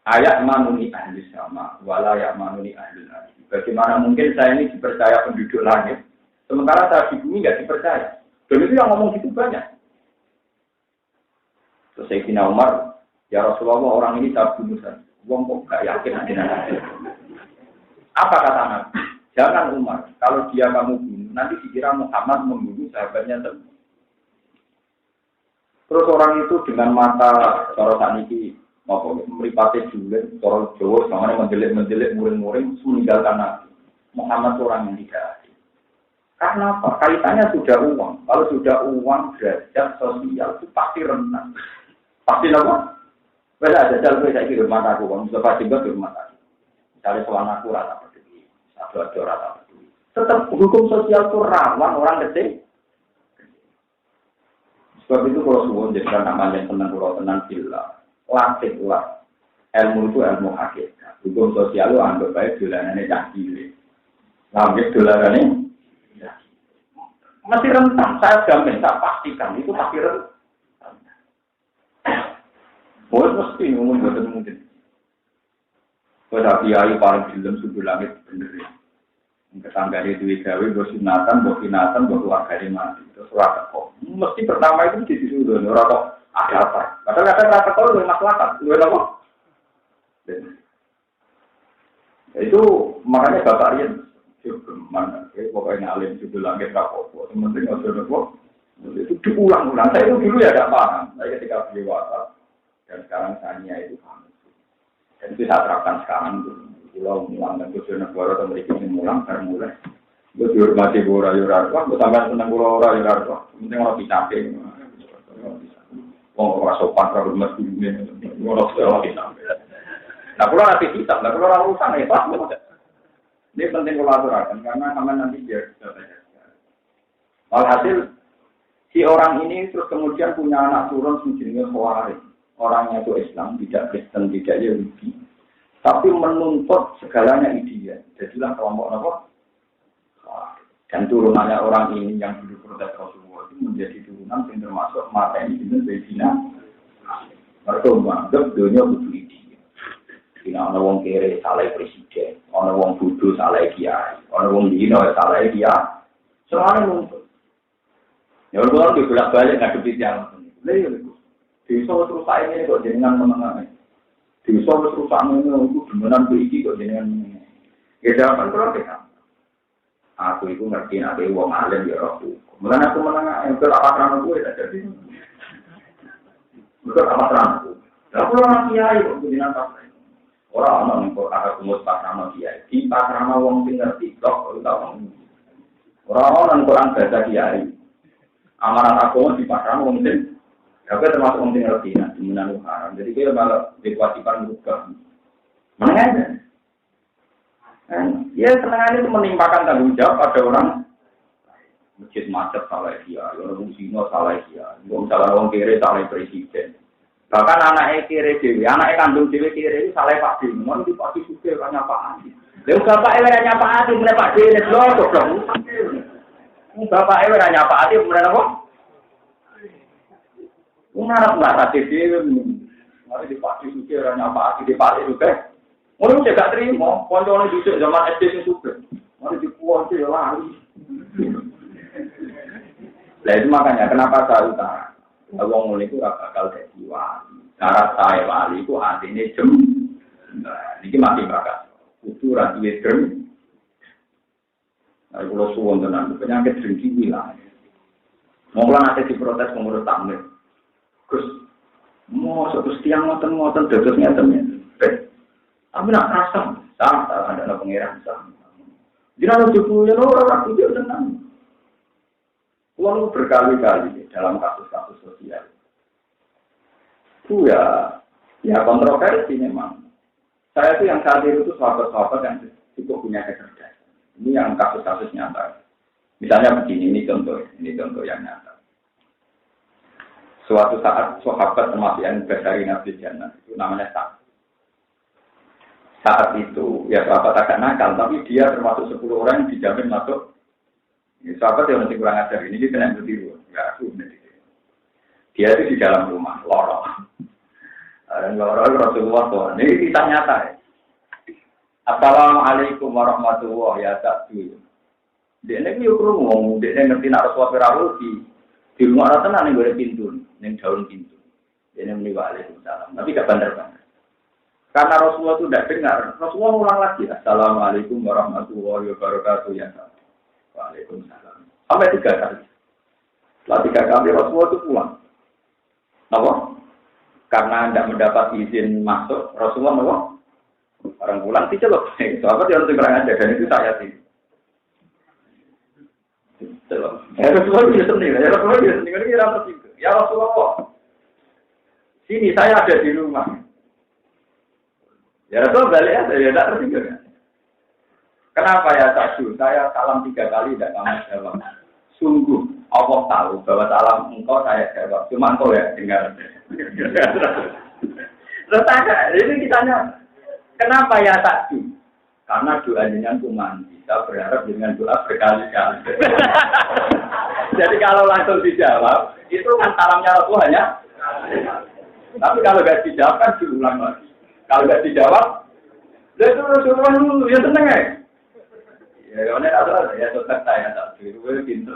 Ayat manuni ahli sama wala ya manuni ahli langit. Bagaimana mungkin saya ini dipercaya penduduk langit sementara saya di bumi enggak dipercaya? Dan itu yang ngomong gitu banyak. Terus Sayyidina Umar, ya Rasulullah orang ini tak bunuh saja. Wong kok enggak yakin ada. Apa kata Nabi? Jangan Umar, kalau dia kamu bunuh, nanti dikira Muhammad membunuh sahabatnya terus orang itu dengan mata sorotan ini Apa mripate julen cara Jawa samane mendelik-mendelik muring-muring meninggalkan Nabi. Muhammad orang yang tidak adil. Karena apa? Kaitannya sudah uang. Kalau sudah uang derajat sosial itu pasti rendah. Pasti apa? Wes ada jalan saya kira rumah aku, kalau Mustafa tinggal di rumah aku. Misalnya soal aku rata peduli, satu rata peduli. Tetap hukum sosial itu rawan orang kecil. Sebab itu kalau suwon jadikan namanya tenang bila latihlah ilmu itu ilmu hakikat. Hukum sosial itu anggap baik dolanane cah cilik. Ngambil dolanane masih rentan. Saya jamin, saya pastikan itu pasti rentan. Mesti ngomong mungkin. Pada kiai paling film subuh langit bener ya. Ketanggane duwe gawe mbok sunatan, mbok kinatan, mbok keluargane mati. Terus ora kok. Mesti pertama itu disusun ora kok ada apa. Kadang-kadang ora kok luwih maslahat, luwih apa? Itu makanya Bapak Rian juga mana, pokoknya alim subuh langit rapopo. Penting aja kok. Itu diulang-ulang. Saya itu dulu ya tidak paham. Saya ketika beli WhatsApp dan sekarang Sania itu paham. Dan itu saya terapkan sekarang itu. Pulau mulang dan tujuan negara atau mereka ini mulang, mulai. Gue dihormati Bora Yurar, wah, gue sampai senang Bora Yurar, wah, penting orang dicapai. Orang sopan, orang rumah dunia, orang dicapai. Nah, kalau nanti kitab, nah kalau orang urusan, ya pas, ini penting kalau aturakan, karena sama nanti biar bisa belajar. Walhasil, si orang ini terus kemudian punya anak turun sejenis Khawarij. Orangnya itu Islam, tidak Kristen, tidak Yahudi. Tapi menuntut segalanya ideal. Jadilah kelompok apa? Dan turunannya orang ini yang dulu protes Rasulullah itu menjadi turunan yang termasuk mata ini dengan Sayyidina. Mereka menganggap dunia butuh ideal. Tidak ada orang kere salah presiden, ada orang bodoh salah kiai, ada orang dino salah kiai. Semuanya menuntut. Ya orang dibolak balik nggak kepikiran yang itu. Bisa terus saya ini kok jenengan menengah. Bisa terus ini itu beneran berisi kok jenengan ini. Ya jangan kan. Aku itu ngerti nanti uang alim ya aku. Mulai aku menengah yang apa terang aku ya jadi. Bukan apa terang aku. Aku orang kiai kok jenengan pasai. Orang ada kumut pasrama kiai. Di pasrama uang ngerti kok kalau tahu. Orang baca kiai. Amanat aku di pasrama uang penting. Tapi termasuk orang yang ngerti, nah, di menanam haram. Jadi dia malah dikewajiban juga. Mana aja? Ya senang itu menimpakan tanggung jawab pada orang. Masjid macet salah dia, orang musino salah dia, salah orang kiri salah presiden. Bahkan anaknya kiri dewi, anaknya kandung dewi kiri itu salah Pak Adi. Mau di Pak Adi suka banyak Pak Adi. Lalu bapak eweranya Pak Adi, mulai Pak Adi ini loh, goblok. Bapak eweranya Pak Adi, mulai apa? Ngarap dia, mari dipati juga orang apa dipati juga. Mau juga terima, konconya juga zaman SD yang super. Mari dipuas ya lari. Nah itu makanya kenapa saya utara. Kalau mulai itu bakal jadi wali. Syarat saya wali itu artinya jem. Nah ini masih bakal. Itu radie jem. Nah kalau suwon tenan penyakit dengki wilayah. Mungkin nanti diprotes pengurus tamir. Terus, mau satu tiang ngoten dadosnya temen. Tapi nak rasa, tak ada pengiran sah. Jangan cukup ya orang itu tenang. Lalu berkali-kali dalam kasus-kasus sosial. Itu ya kontroversi memang. Saya itu yang saat itu sahabat-sahabat yang cukup punya kecerdasan. Ini yang kasus-kasus nyata. Misalnya begini, ini contoh yang nyata. Suatu saat sahabat termasuk yang dari Nabi Jannah itu namanya Sa'ad. Saat itu ya sahabat agak nakal, tapi dia termasuk 10 orang yang dijamin masuk. Ini sahabat yang masih kurang ajar ini kita yang bertiru, nggak aku bertiru. Dia itu di dalam rumah lorong. Dan lorong Rasulullah tuh. Ini kisah nyata. Ya. Assalamualaikum warahmatullahi wabarakatuh. Dia ini yuk ngomong, dia ngerti nak Rasulullah di rumah rata nanti boleh pintu, yang daun pintu. Ini meniwa Waalaikumsalam. Tapi gak bandar-bandar. Karena Rasulullah itu tidak dengar. Rasulullah ulang lagi. Assalamualaikum warahmatullahi wabarakatuh. Ya, Waalaikumsalam. Sampai 3 kali. Setelah 3 kali Rasulullah itu pulang. Apa? karena tidak mendapat izin masuk, Rasulullah nopo orang pulang dicelok. Sahabat yang kurang aja dan itu saya sih. Ya Rasulullah dia sendiri, ya Rasulullah dia sendiri ya Rasulullah. Sini saya ada di rumah. Ya Rasulullah balik aja, ya tidak tertinggal. Kenapa ya Sadu? Saya salam 3 kali tidak kamu jawab. Sungguh Allah tahu bahwa salam engkau saya jawab. Cuma engkau ya dengar. Terus tanya, ini kitanya. Kenapa ya Sadu? Karena doanya cuma kita berharap dengan doa berkali-kali. Jadi kalau langsung dijawab, itu kan salamnya Rasulullah hanya. Tapi kalau nggak dijawab kan diulang lagi. Kalau nggak dijawab, itu Rasulullah dulu, ya seneng ya. Ya, ini adalah ya tetap saya tak dulu pintu.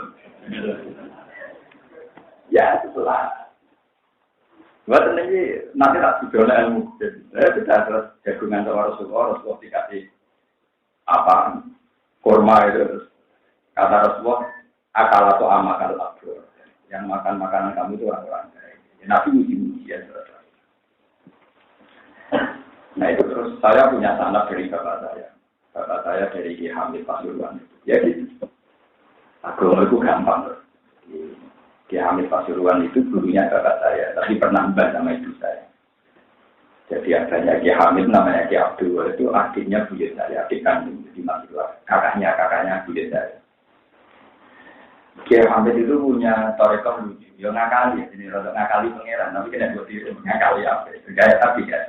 Ya setelah, buat ini nanti tak sudah ilmu. Saya sudah terus jagungan sama Rasulullah dikasih apa kurma itu kata Rasulullah akal atau amakal abdur. Yang makan makanan kamu itu orang-orang baik. Nabi muji-muji ya. Nah itu terus saya punya sanad dari bapak saya. Bapak saya dari Ki Hamid Pasuruan. Ya gitu. Agama itu gampang. Ki Hamid Pasuruan itu gurunya bapak saya. Tapi pernah mbak sama ibu saya. Jadi adanya Ki Hamid namanya Ki Abdul. Itu adiknya buyut saya. Adik kandung. Jadi masih kakaknya buyut saya. Ki Hamid itu punya torekah lucu. Ya ngakali. Jadi rotok ngakali pangeran. Tapi kena buat diri ngakali apa. Gaya tapi ya.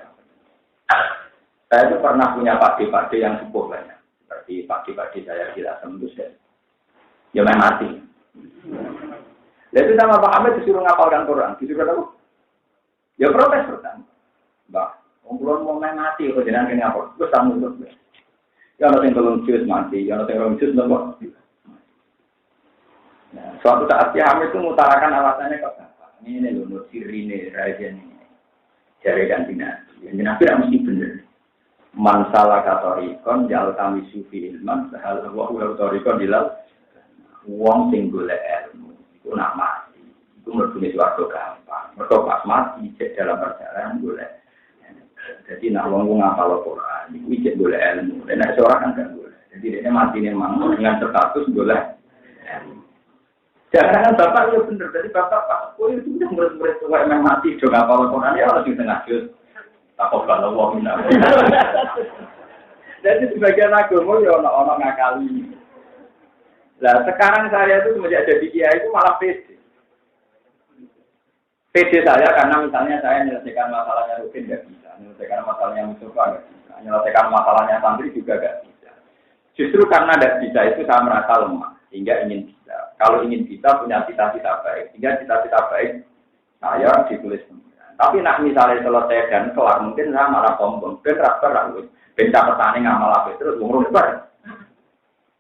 Saya itu pernah punya pakde-pakde yang cukup banyak. Seperti pakde-pakde saya di Lasem itu saya. Ya main mati. Lalu sama Pak Ahmed disuruh ngapalkan Quran. Disuruh apa? Ya protes pertama. Mbak, ngomong mau main mati. Kalau jangan kena ngapal. Terus kamu terus. Ya ada yang belum jus mati. Ya ada yang belum jus nopo. Nah, suatu saat si Ahmed itu mengutarakan alasannya ke Bapak. Ini loh, nur sirine, raja ini. Jarikan dinasti. Yang dinasti tidak mesti benar. Man salah katorikon jal kami sufi ilman sehal wa katorikon dilal wong sing golek ilmu iku nak mati iku mlebu swarga gampang mergo pas mati cek dalam perjalanan golek jadi nak wong ngapal Quran iku cek golek ilmu nek seorang kan gak golek jadi dia mati memang dengan status golek jangan bapak ya bener jadi bapak kok itu udah murid-murid tua memang mati do ngapal Quran ya harus di tengah jus takut kalau wong nak. Jadi sebagian agama ya ono ngakali. Lah sekarang saya itu semenjak jadi kiai itu malah pede. Pede saya karena misalnya saya menyelesaikan masalahnya Rukin nggak bisa, menyelesaikan masalahnya Mustafa nggak bisa, menyelesaikan masalahnya santri juga nggak bisa. Justru karena tidak bisa itu saya merasa lemah, sehingga ingin bisa. Kalau ingin bisa punya cita-cita baik, sehingga cita-cita baik saya ditulis. Tapi nak misalnya selesai dan kelar mungkin saya malah sombong. Ben rapper aku, ben catatan ngamal apa terus ngurus bar.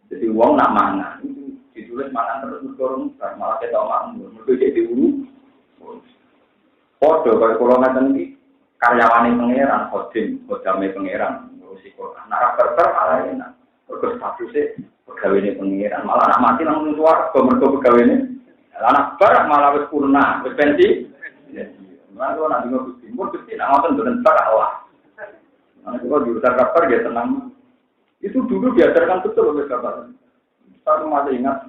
Jadi uang nak mangan, ditulis mangan terus turun, malah kita makmur. Mereka jadi ulu. Foto kalau ngaten iki karyawane pangeran, kodame pangeran, ngurusi Quran. Nak rapper malah enak. Terus statusnya pegawai pangeran, malah nak mati langsung swarga mergo pegawene. Anak bar malah wis purna, wis pensi. Lalu nanti ngomong Gusti, nak ngoten mboten bar Allah. Nah, kalau diutar kabar dia tenang. Itu dulu diajarkan betul oleh bapak. Saya masih ingat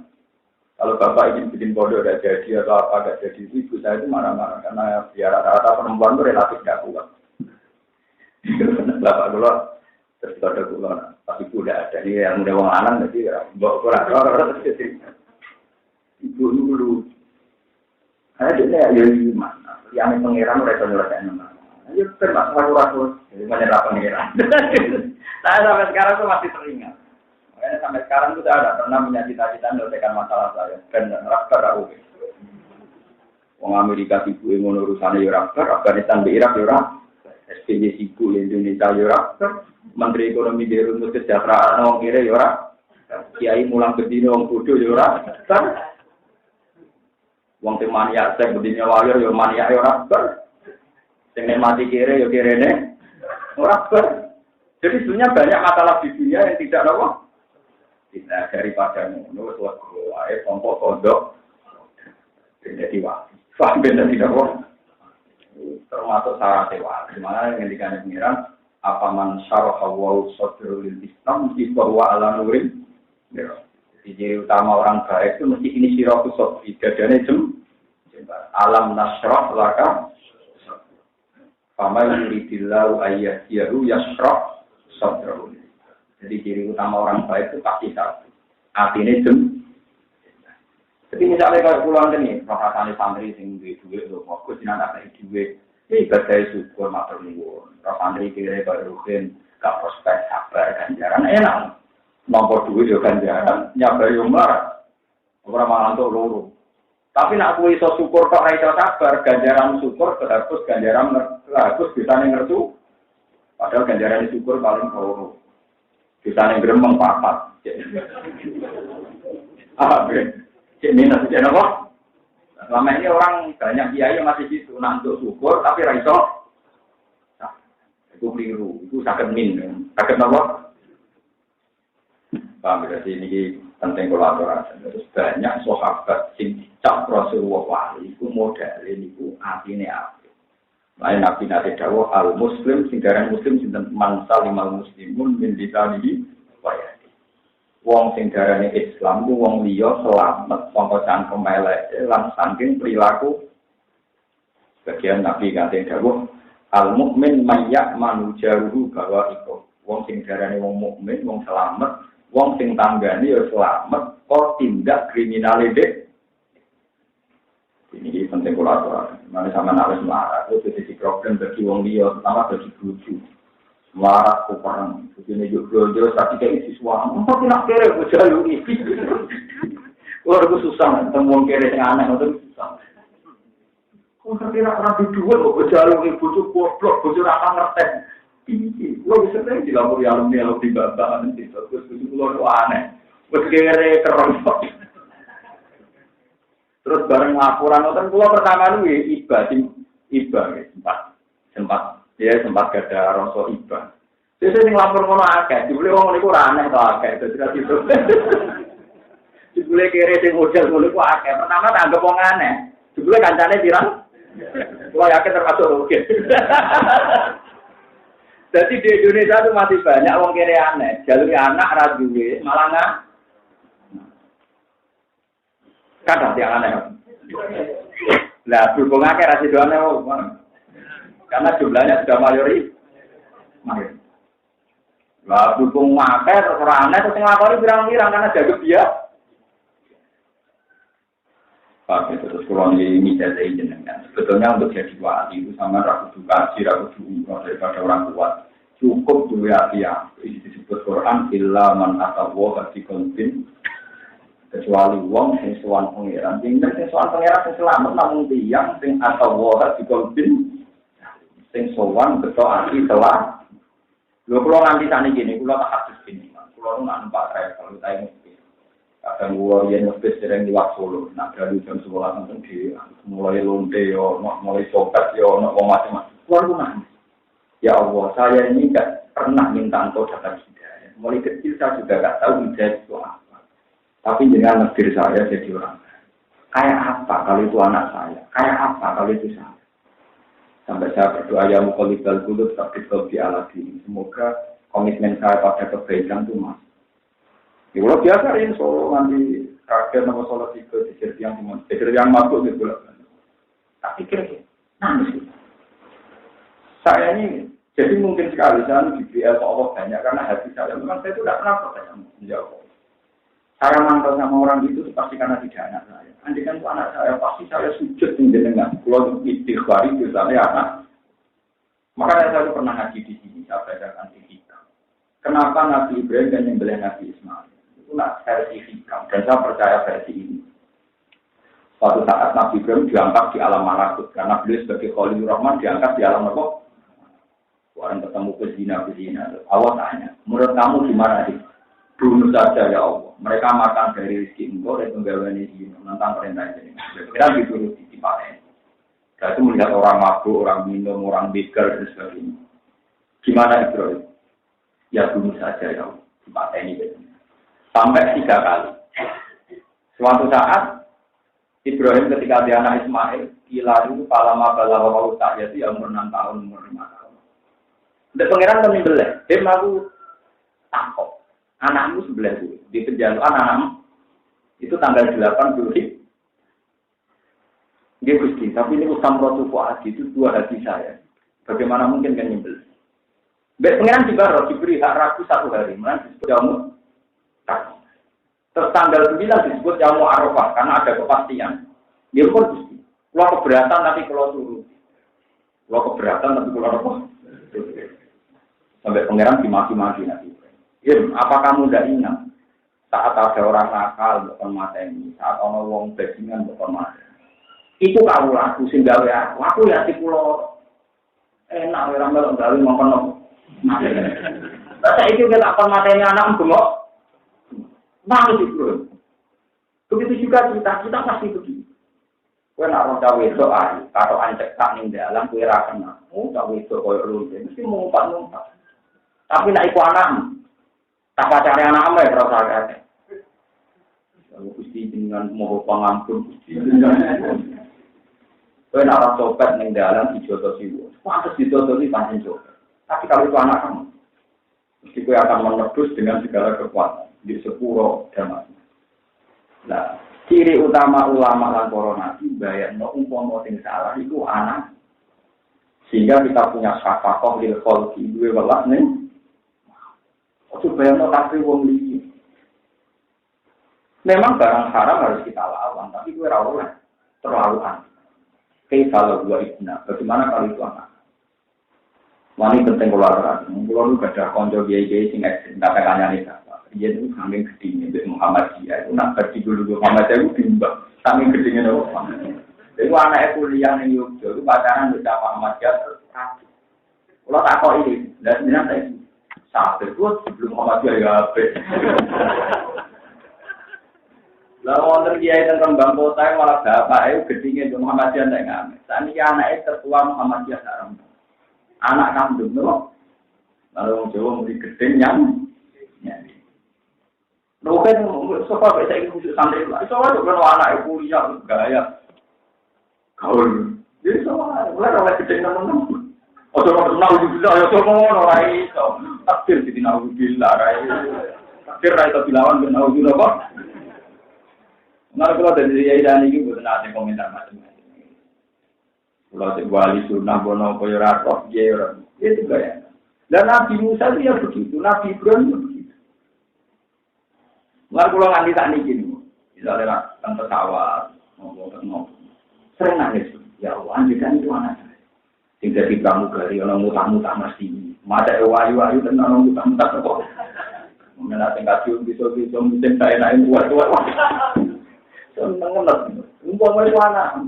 kalau bapak ingin bikin bodoh tidak jadi atau apa tidak jadi, ibu saya itu marah-marah karena biar rata-rata perempuan itu relatif tidak kuat. Bapak dulu terus ada gula, tapi udah ada ini yang udah wong lanang jadi bawa kurang jadi ibu dulu. Ada dia ya gimana? Yang pengiran mereka nyelesaikan nama. Ayo termasuk rasul, jadi menyerah pengiran. Saya sampai sekarang tuh masih teringat. Makanya sampai sekarang tuh saya tidak pernah punya cita-cita menyelesaikan masalah saya. Dan rakter aku. Wong Amerika sibuk yang urusannya rakter, Afghanistan di Irak Irak, SPJ sibuk Indonesia rakter, Menteri Ekonomi di Rumus Kesejahteraan Wong Kira Irak, Kiai Mulang Bedino Wong Bodoh Irak. Wong sing maniak sing bedine wayo yo maniak yo ora ber. Sing mati kere yo kirene ora ber. Jadi sebenarnya banyak masalah di dunia yang tidak apa. Tidak daripada ngono wis wae kelompok pondok jadi wah. Sampai tidak apa. termasuk syarat wali. Dimana yang dikatakan pengiran apa man syarah wa sadrul Islam mesti bahwa ala nurin. Jadi ciri utama orang baik itu mesti ini siratus sadri dadane alam nasrah laka. Fama yuridillahu ayyahdiyahu yasrah sadrahu. Jadi ciri utama orang baik itu pasti satu. Atine Jadi misalnya kalau pulang ini, perasaan santri sing duit lho, fokus nang ada duit. Iki badhe syukur matur nuwun. Santri kira baru rugen, gak prospek sabar ganjaran enak. Nomor duit yo ganjaran, nyabar yo marah. Ora malah untuk loro. Tapi nak kuwi iso syukur kok ora iso sabar, ganjaran syukur terhapus ganjaran terhapus bisane ngertu. Padahal ganjaran syukur paling loro. Bisane gremeng papat. Apa ben? Cek minus aja nopo. Selama ini orang banyak kiai yang masih gitu, nak untuk syukur tapi raiso. Nah, itu keliru, itu sakit min, sakit nopo. Paham berarti ini penting kolaborasi. Terus banyak sahabat sing dicap Rasulullah wali, itu modal ini, itu artinya apa? Lain nabi nanti dawuh al Muslim, singgaran Muslim sinten man salimal muslimun min lisanihi wa yadihi. Wong sing darane Islam ku wong liya selamat saka cangkem elek lan saking perilaku. Bagian Nabi kanthi dawuh al mukmin mayyak manujaruhu bahwa iku. Wong sing darane wong mukmin wong selamat, wong sing tanggane ya selamat kok tindak kriminalite. Ini penting kolaborasi. Mana sama harus marah, itu jadi problem bagi wong liya, terutama bagi bojo. Marah kuparang, begini juga tapi kayak siswa, tapi nak kere gue jalur ini. Kalau aku susah, temuan kere yang aneh, itu susah. Kau kira rapi dua, gue jalur ini, bujuk goblok, bujuk rata ngerten. Ini, gue bisa nih dilapor di alumni, alumni di babak, nanti, terus bujuk gue aneh. Gue kere keroncok. Terus bareng laporan, kan gue pertama nih, iba, sempat gada rasa iba. Jadi sing lapor ngono akeh, dibule wong niku ora aneh to akeh, dadi ra gitu. Dibule kere sing model ngono ku akeh. Pertama tak anggap wong aneh. Dibule kancane pirang? Kuwi akeh termasuk oke. Jadi di Indonesia itu masih banyak wong kere aneh. Jalur anak ra duwe, malah nggak. Kadang dia aneh. Lah berhubung akeh ra sidoane wong. Karena jumlahnya sudah mayoritas. Lah dukung akeh terus ora aneh terus nglakoni pirang-pirang karena jago dia. Pak itu terus kalau ini jadi jenengan. Sebetulnya untuk jadi wali itu sama ragu kaji, ragu umroh daripada orang kuat. Cukup dua hati ini disebut Quran illa man atawa hati kontin. Kecuali wong sing sowan pangeran. Sing sowan pangeran sing selamat namun tiyang sing atawa hati kontin. Sing sowan beto ati telah. Lho kula nganti sakniki gini, kula tak hadis gini. Kula nak numpak travel utahe mobil. Kadang kula yen mobil sering liwat Solo, nak dalu jam 11 nang dhewe, mulai lonte yo, mulai copet yo, ono wong macam-macam. Kula nangis. Ya Allah, saya ini enggak pernah minta engkau dapat hidayah. Mulai kecil saya juga enggak tahu hidayah itu apa. Tapi dengan negeri saya jadi orang. Kayak apa kalau itu anak saya? Kayak apa kalau itu saya? Sampai saya berdoa ya muqallibal qulub tsabbit qalbi ala dini. Semoga komitmen saya pada kebaikan itu mas. Ya kalau biasa ini Solo nanti kaget nama Solo 3 di yang cuma yang masuk di bulan. Tak pikir nangis. Saya ini jadi mungkin sekali saya diberi Allah banyak karena hati saya memang saya itu tidak pernah percaya menjawab. Saya mantau sama orang itu pasti karena tidak anak saya. Andai kan itu anak saya, pasti saya sujud dengan kalau istighfar itu saya anak. Makanya saya pernah ngaji di sini, saya bacakan di kita. Kenapa Nabi Ibrahim dan menyembelih Nabi Ismail? Itu nak versi hikam, dan saya percaya versi ini. Suatu saat Nabi Ibrahim diangkat di alam malakut, karena beliau sebagai Khalilur Rahman diangkat di alam apa? Orang ketemu pezina. Allah tanya, menurut kamu gimana sih? Bunuh saja ya Allah. Mereka makan dari rezeki engkau dan penggawaian ini menentang perintah ini. Kita dituruti di panen. Saya itu melihat orang mabuk, orang minum, orang begal dan sebagainya. Gimana Ibrahim? Ya bunuh saja ya Allah. Di panen ini. Sampai 3 kali. Suatu saat Ibrahim ketika dia anak Ismail, kilaru palama balawa mau tak jadi umur 6 tahun, umur 5 tahun. Udah pangeran kami beleh, dia mau takut. Anakmu sebelah itu, di penjaluan anakmu itu tanggal 8 Juli. Dia Gusti, tapi ini usam rotu fuadi itu 2 hati saya. Bagaimana mungkin kan nyembel? Baik pangeran juga diberi hak ragu 1 hari, mana disebut jamu. Terus tanggal 9 disebut jamu Arafah karena ada kepastian. Dia pun Gusti, kalau keberatan tapi kalau turun, kalau keberatan tapi kalau apa? Sampai pangeran dimaki-maki nanti. Apa kamu tidak ingat saat ada orang nakal bukan mata ini, saat orang wong bajingan bukan mata. Itu kamu laku sehingga aku ya si pulau enak orang belum gawe makan mata. Saya itu kita akan matanya anak bengok, malu itu. Begitu juga kita pasti begitu. Kue nak roda wedok aja, kalau anjek tak ning dalam kue rakena, roda wedok koyo lunte, mesti ngumpat. Tapi nak iku anak. Tak pacare anak ampe terus akeh. Kalau Gusti dengan moho pangampun Gusti. Kowe nek copet ning dalan dijotos iku. Pantes dijotosi pancen copet. Tapi kalau itu anak kamu, mesti kowe akan menebus dengan segala kekuatan di sepuro damas. Nah, ciri utama ulama lan para nabi bayangno umpama sing salah iku anak. Sehingga kita punya syafaqah lil khalqi duwe welas ning ojo bayangno kabeh wong iki. Memang barang haram harus kita lawan, tapi gue rawol terlalu aneh. Kayak kalau dua ibna, bagaimana kalau itu anak? Wani penting kolaborasi. Kalau lu gak ada konco biaya sing ekstrim, tak kanya nih siapa? Dia itu saking gedenya dari Muhammadiyah. Itu nak berarti dulu Muhammadiyah itu timbang saking gedenya dari Muhammadiyah. Jadi anak kuliah nih Yogyo itu pacaran dengan Muhammadiyah terus kaki. Kalau tak kau ini, dan sebenarnya saya sampai itu sebelum Muhammadiyah ya habis. Lalu wonten kiai tentang Bang Kota malah bapak itu gedenge Muhammadiyah ndak ngamen. Saniki anake tertua Muhammadiyah sareng. Anak kandung lho. Lalu wong Jawa muni gedeng yang nyari. Lho kan sapa kok saiki khusus santri lah. Iso wae kok anake kuliah gaya. Kaul. Jadi sama, mulai ora gedeng nang. Ojo kenal juga ya ngono ora iso. Takdir dinaudzubillah ra iso. Takdir ra iso dilawan dinaudzubillah kok. Nah, kalau dari Yaidan ini bukan ada komentar macam-macam. Kalau dari wali sunnah bono koyoratok jeron, itu gaya. Dan Nabi Musa itu ya begitu, Nabi Ibrahim itu begitu. Nah, kalau nganti tak niki, misalnya kan pesawat, ngomong, sering nangis. Ya Allah, anjikan itu anak saya. Tinggal di pramugari, orang mutah-mutah mesti. Masa wayu-wayu dan orang mutah-mutah kok. Mengenai tingkat bisa mungkin saya naik buat-buat. Seneng-seneng, uang itu anak.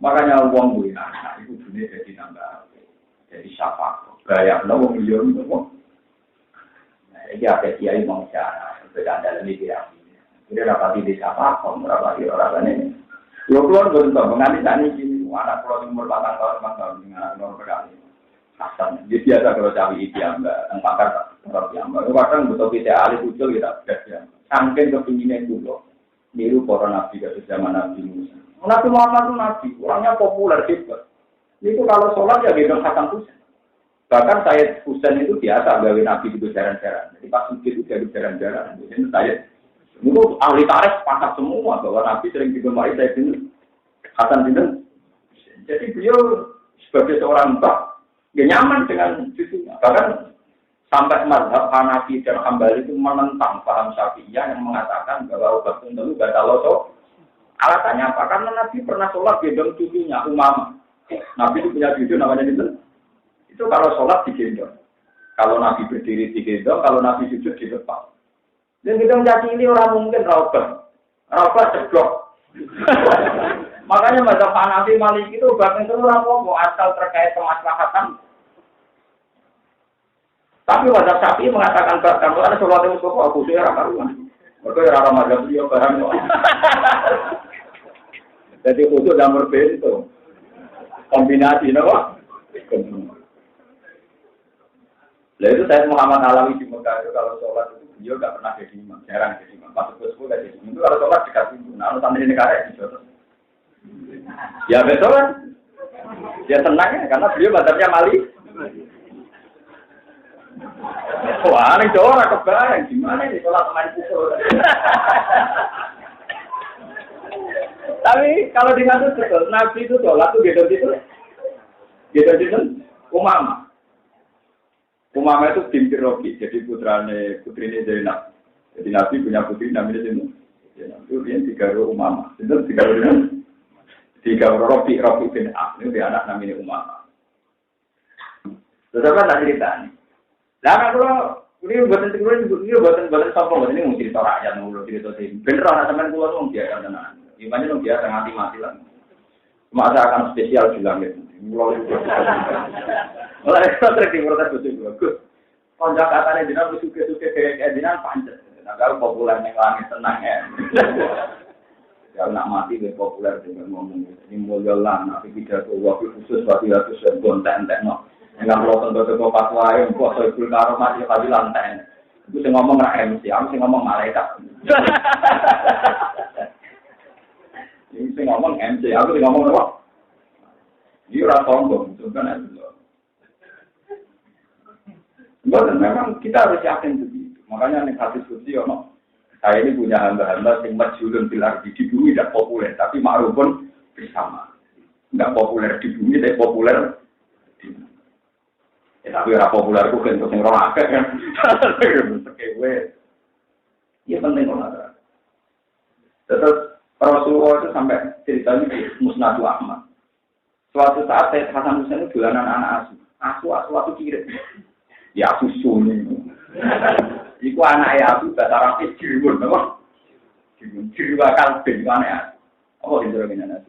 Makanya uang gue anak itu dunia jadi nambah, jadi siapa? Gaya no miliar itu. Nah, ini ada kiai manusia, berbeda dalam pikiran. Jadi rapati di siapa? Rapati orang ini. Lo keluar bentuk mengambil tani sini, anak keluar umur 8 tahun, 5 tahun dengan anak nomor berkali. Hasan, dia biasa kalau cawi itu yang tentang orang yang baru. Kadang betul kita alih ucul kita bekerja. Sampai kepinginan dulu. Niru para nabi dari zaman Nabi Musa. Nabi Muhammad itu nabi, orangnya populer hebat. Itu kalau sholat ya gendong Hasan Husain. Bahkan saya Husain itu biasa gawe nabi itu jaran-jaran. Jadi pas sujud itu jadi jaran-jaran. Jadi saya itu ahli tarikh sepakat semua bahwa nabi sering digemari saya ini Hasan itu. Jadi beliau sebagai seorang mbah, dia nyaman dengan cucunya. Bahkan sampai mazhab Hanafi dan Hambali itu menentang paham Syafi'iyah yang mengatakan bahwa obat itu gak ada loso. Alasannya apa? Karena Nabi pernah sholat gendong cucunya Umamah. Nabi itu punya cucu namanya itu. Itu kalau sholat digendong. Kalau Nabi berdiri digendong, kalau Nabi sujud di depan. Dan gendong caci ini orang mungkin Raubah ceblok. Makanya mazhab Hanafi Maliki itu bahkan itu orang mau asal terkait kemaslahatan. Tapi mazhab Syafi'i mengatakan kalau ada sholat yang kok aku sih ora karuan. Mergo ora mazhab dia barang kok. Jadi itu nomor itu. Kombinasi napa? Lah itu saya Muhammad Alawi di Mekah itu kalau sholat itu beliau enggak pernah jadi imam, jarang jadi imam. masuk ke sekolah jadi itu kalau sholat dekat pintu. Nah, santri negara itu ya betul kan? Dia tenang ya karena beliau mazhabnya Mali. Wah, ini orang kebayang gimana ini sholat main pukul. Tapi kalau dimaksud betul, Nabi itu sholat tuh gitu Umama. Umama itu binti Robi, jadi putrinya Zainab. Jadi Nabi punya putri namanya Zainab. Itu dia digaruh Umama. Itu digaruh Robi bin Ab. Ini dia anak namanya Umama. Terus apa tak cerita nih? Nah kalau ini buatan sombong, ini mau cerita rakyat, mau cerita tim. Bener orang teman pulau tuh biasa tenan. Gimana tuh biasa mati lah. Cuma saya akan spesial di langit. Mulai itu sering diprotes betul. Konjak katanya jenang suke kayak jenang pancet. Nah kalau populer yang langit tenang ya. Kalau nak mati lebih populer dengan ngomong ini mulia lah. Tapi tidak tuh waktu khusus waktu itu gontek no. Enggak perlu tentu fatwa yang kuasa ibu karo mati kali lantai. Itu saya ngomong nak MC, aku ngomong malaikat. Ini saya ngomong MC, aku ngomong apa? Dia orang sombong, itu kan itu. Memang kita harus yakin begitu. Makanya nih hadis suci saya ini punya hamba-hamba yang majulun bilar di bumi tidak populer, tapi ma'rufun bersama. Tidak populer di bumi, tapi populer di bumi. Ya, tapi orang populer itu kan terus yang orang akeh kan. Sekewe. Ya penting olahraga. Terus Rasulullah itu sampai ceritanya di Musnadu Ahmad. Suatu saat saya Hasan Husain itu dolanan anak asuh itu kirim. Ya asuh sunyi. Iku anak ya asuh bahasa Arab jirun, apa? Jirun bakal ben anak. Apa itu namanya anak?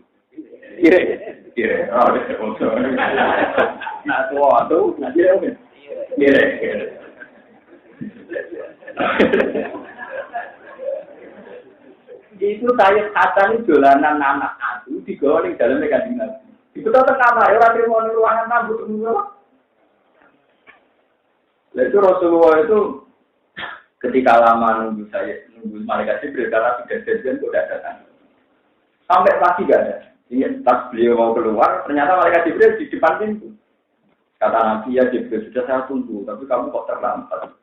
Kire. Oh, betul. Nah, tuh, kire. Itu saya Hasan itu dolanan anak asuh digawe ning daleme Kanjeng Nabi. Itu tak kamar, ya terima ruangan rambut semua. Lalu Rasulullah itu ketika lama nunggu malaikat Jibril karena sudah janjian sudah datang. Sampai pagi gak ada. Ini pas beliau mau keluar, ternyata malaikat Jibril di depan pintu. Kata Nabi ya Jibril sudah saya tunggu, tapi kamu kok terlambat.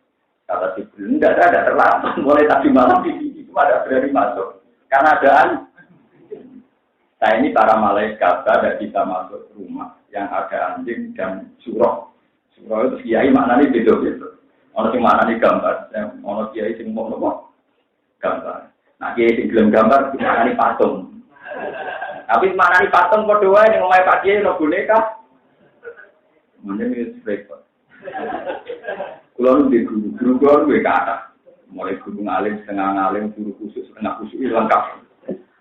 Kata Jibril tidak ada terlambat. Mulai tadi malam di sini cuma ada berani masuk. Karena adaan. Nah ini para malaikat tidak bisa masuk rumah yang ada anjing dan surah. Surah itu kiai maknanya beda-beda. Ono sing maknanya gambar, ono kiai sing mau gambar. Nah kiai sing gelem gambar maknanya patung. Tapi maknanya patung padha wae ning omahe Pak Kiai ono boneka. Mene wis repot. Kulo nu guru gue kata. Mulai guru ngalim, setengah ngalim, guru khusus, setengah khusus lengkap.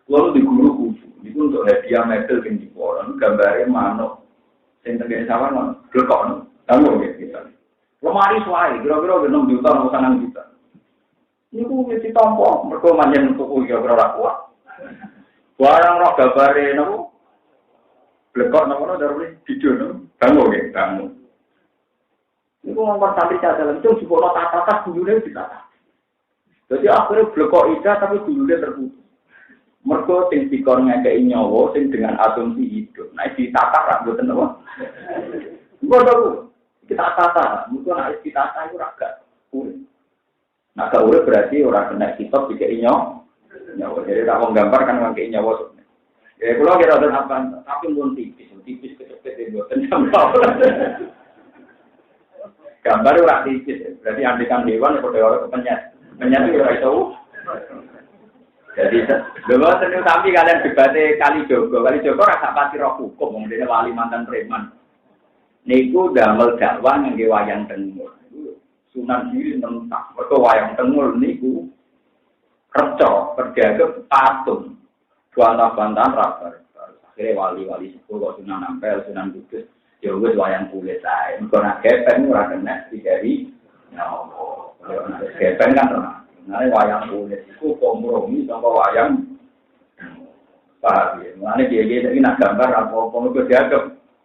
Kulo di guru khusus. Itu untuk hadiah medal yang diporon, gambarnya manuk. Yang terkait sama kan, gelkon. Tahu ya, misalnya. Lemari suai, kira-kira 6 juta, 9 juta. Ini aku mesti tampok, mereka manjan untuk kira-kira kuat. Barang roh gambarnya, gelkon, dari video, tahu ya, tahu. Ini aku ngomong santri dalam itu, sebuah tata-tata, dulunya ditata. Jadi akhirnya gelkon ida, tapi dulunya terputus. Mergo sing dikon ngekeki nyawa sing dengan asumsi hidup. Nah ditata ra mboten apa. Ngono kita tata, mungkin nek kita tata iku ra gak urip. Nah gak urip berarti ora kena kitab dikeki nyawa. Jadi ra wong gambar kan ngekeki nyawa. Ya kula kira wonten apa, tapi mun tipis kecepet mboten gambar. Gambar ora tipis, berarti andikan hewan padha ora kepenyet. Penyet ora iso. Jadi, lho seneng sampe kalian debate Kali Jogo rasa pati roh hukum, mungkin wali mantan preman. Niku damel dakwah ngangge wayang tenmul. Sunan diri mentah, mergo wayang tenmul niku kerja ke patung. Bantah-bantahan rabar. Akhirnya wali-wali sepuh kok Sunan Ampel, Sunan Kudus, ya wis wayang kulit ae. Mergo nek kepen ora kena dijari nyawa. Nek kepen kan tenang. Nah, wayang kulit itu kompromi sama wayang. Paham ya? Nah, dia ini nak gambar apa-apa itu dianggap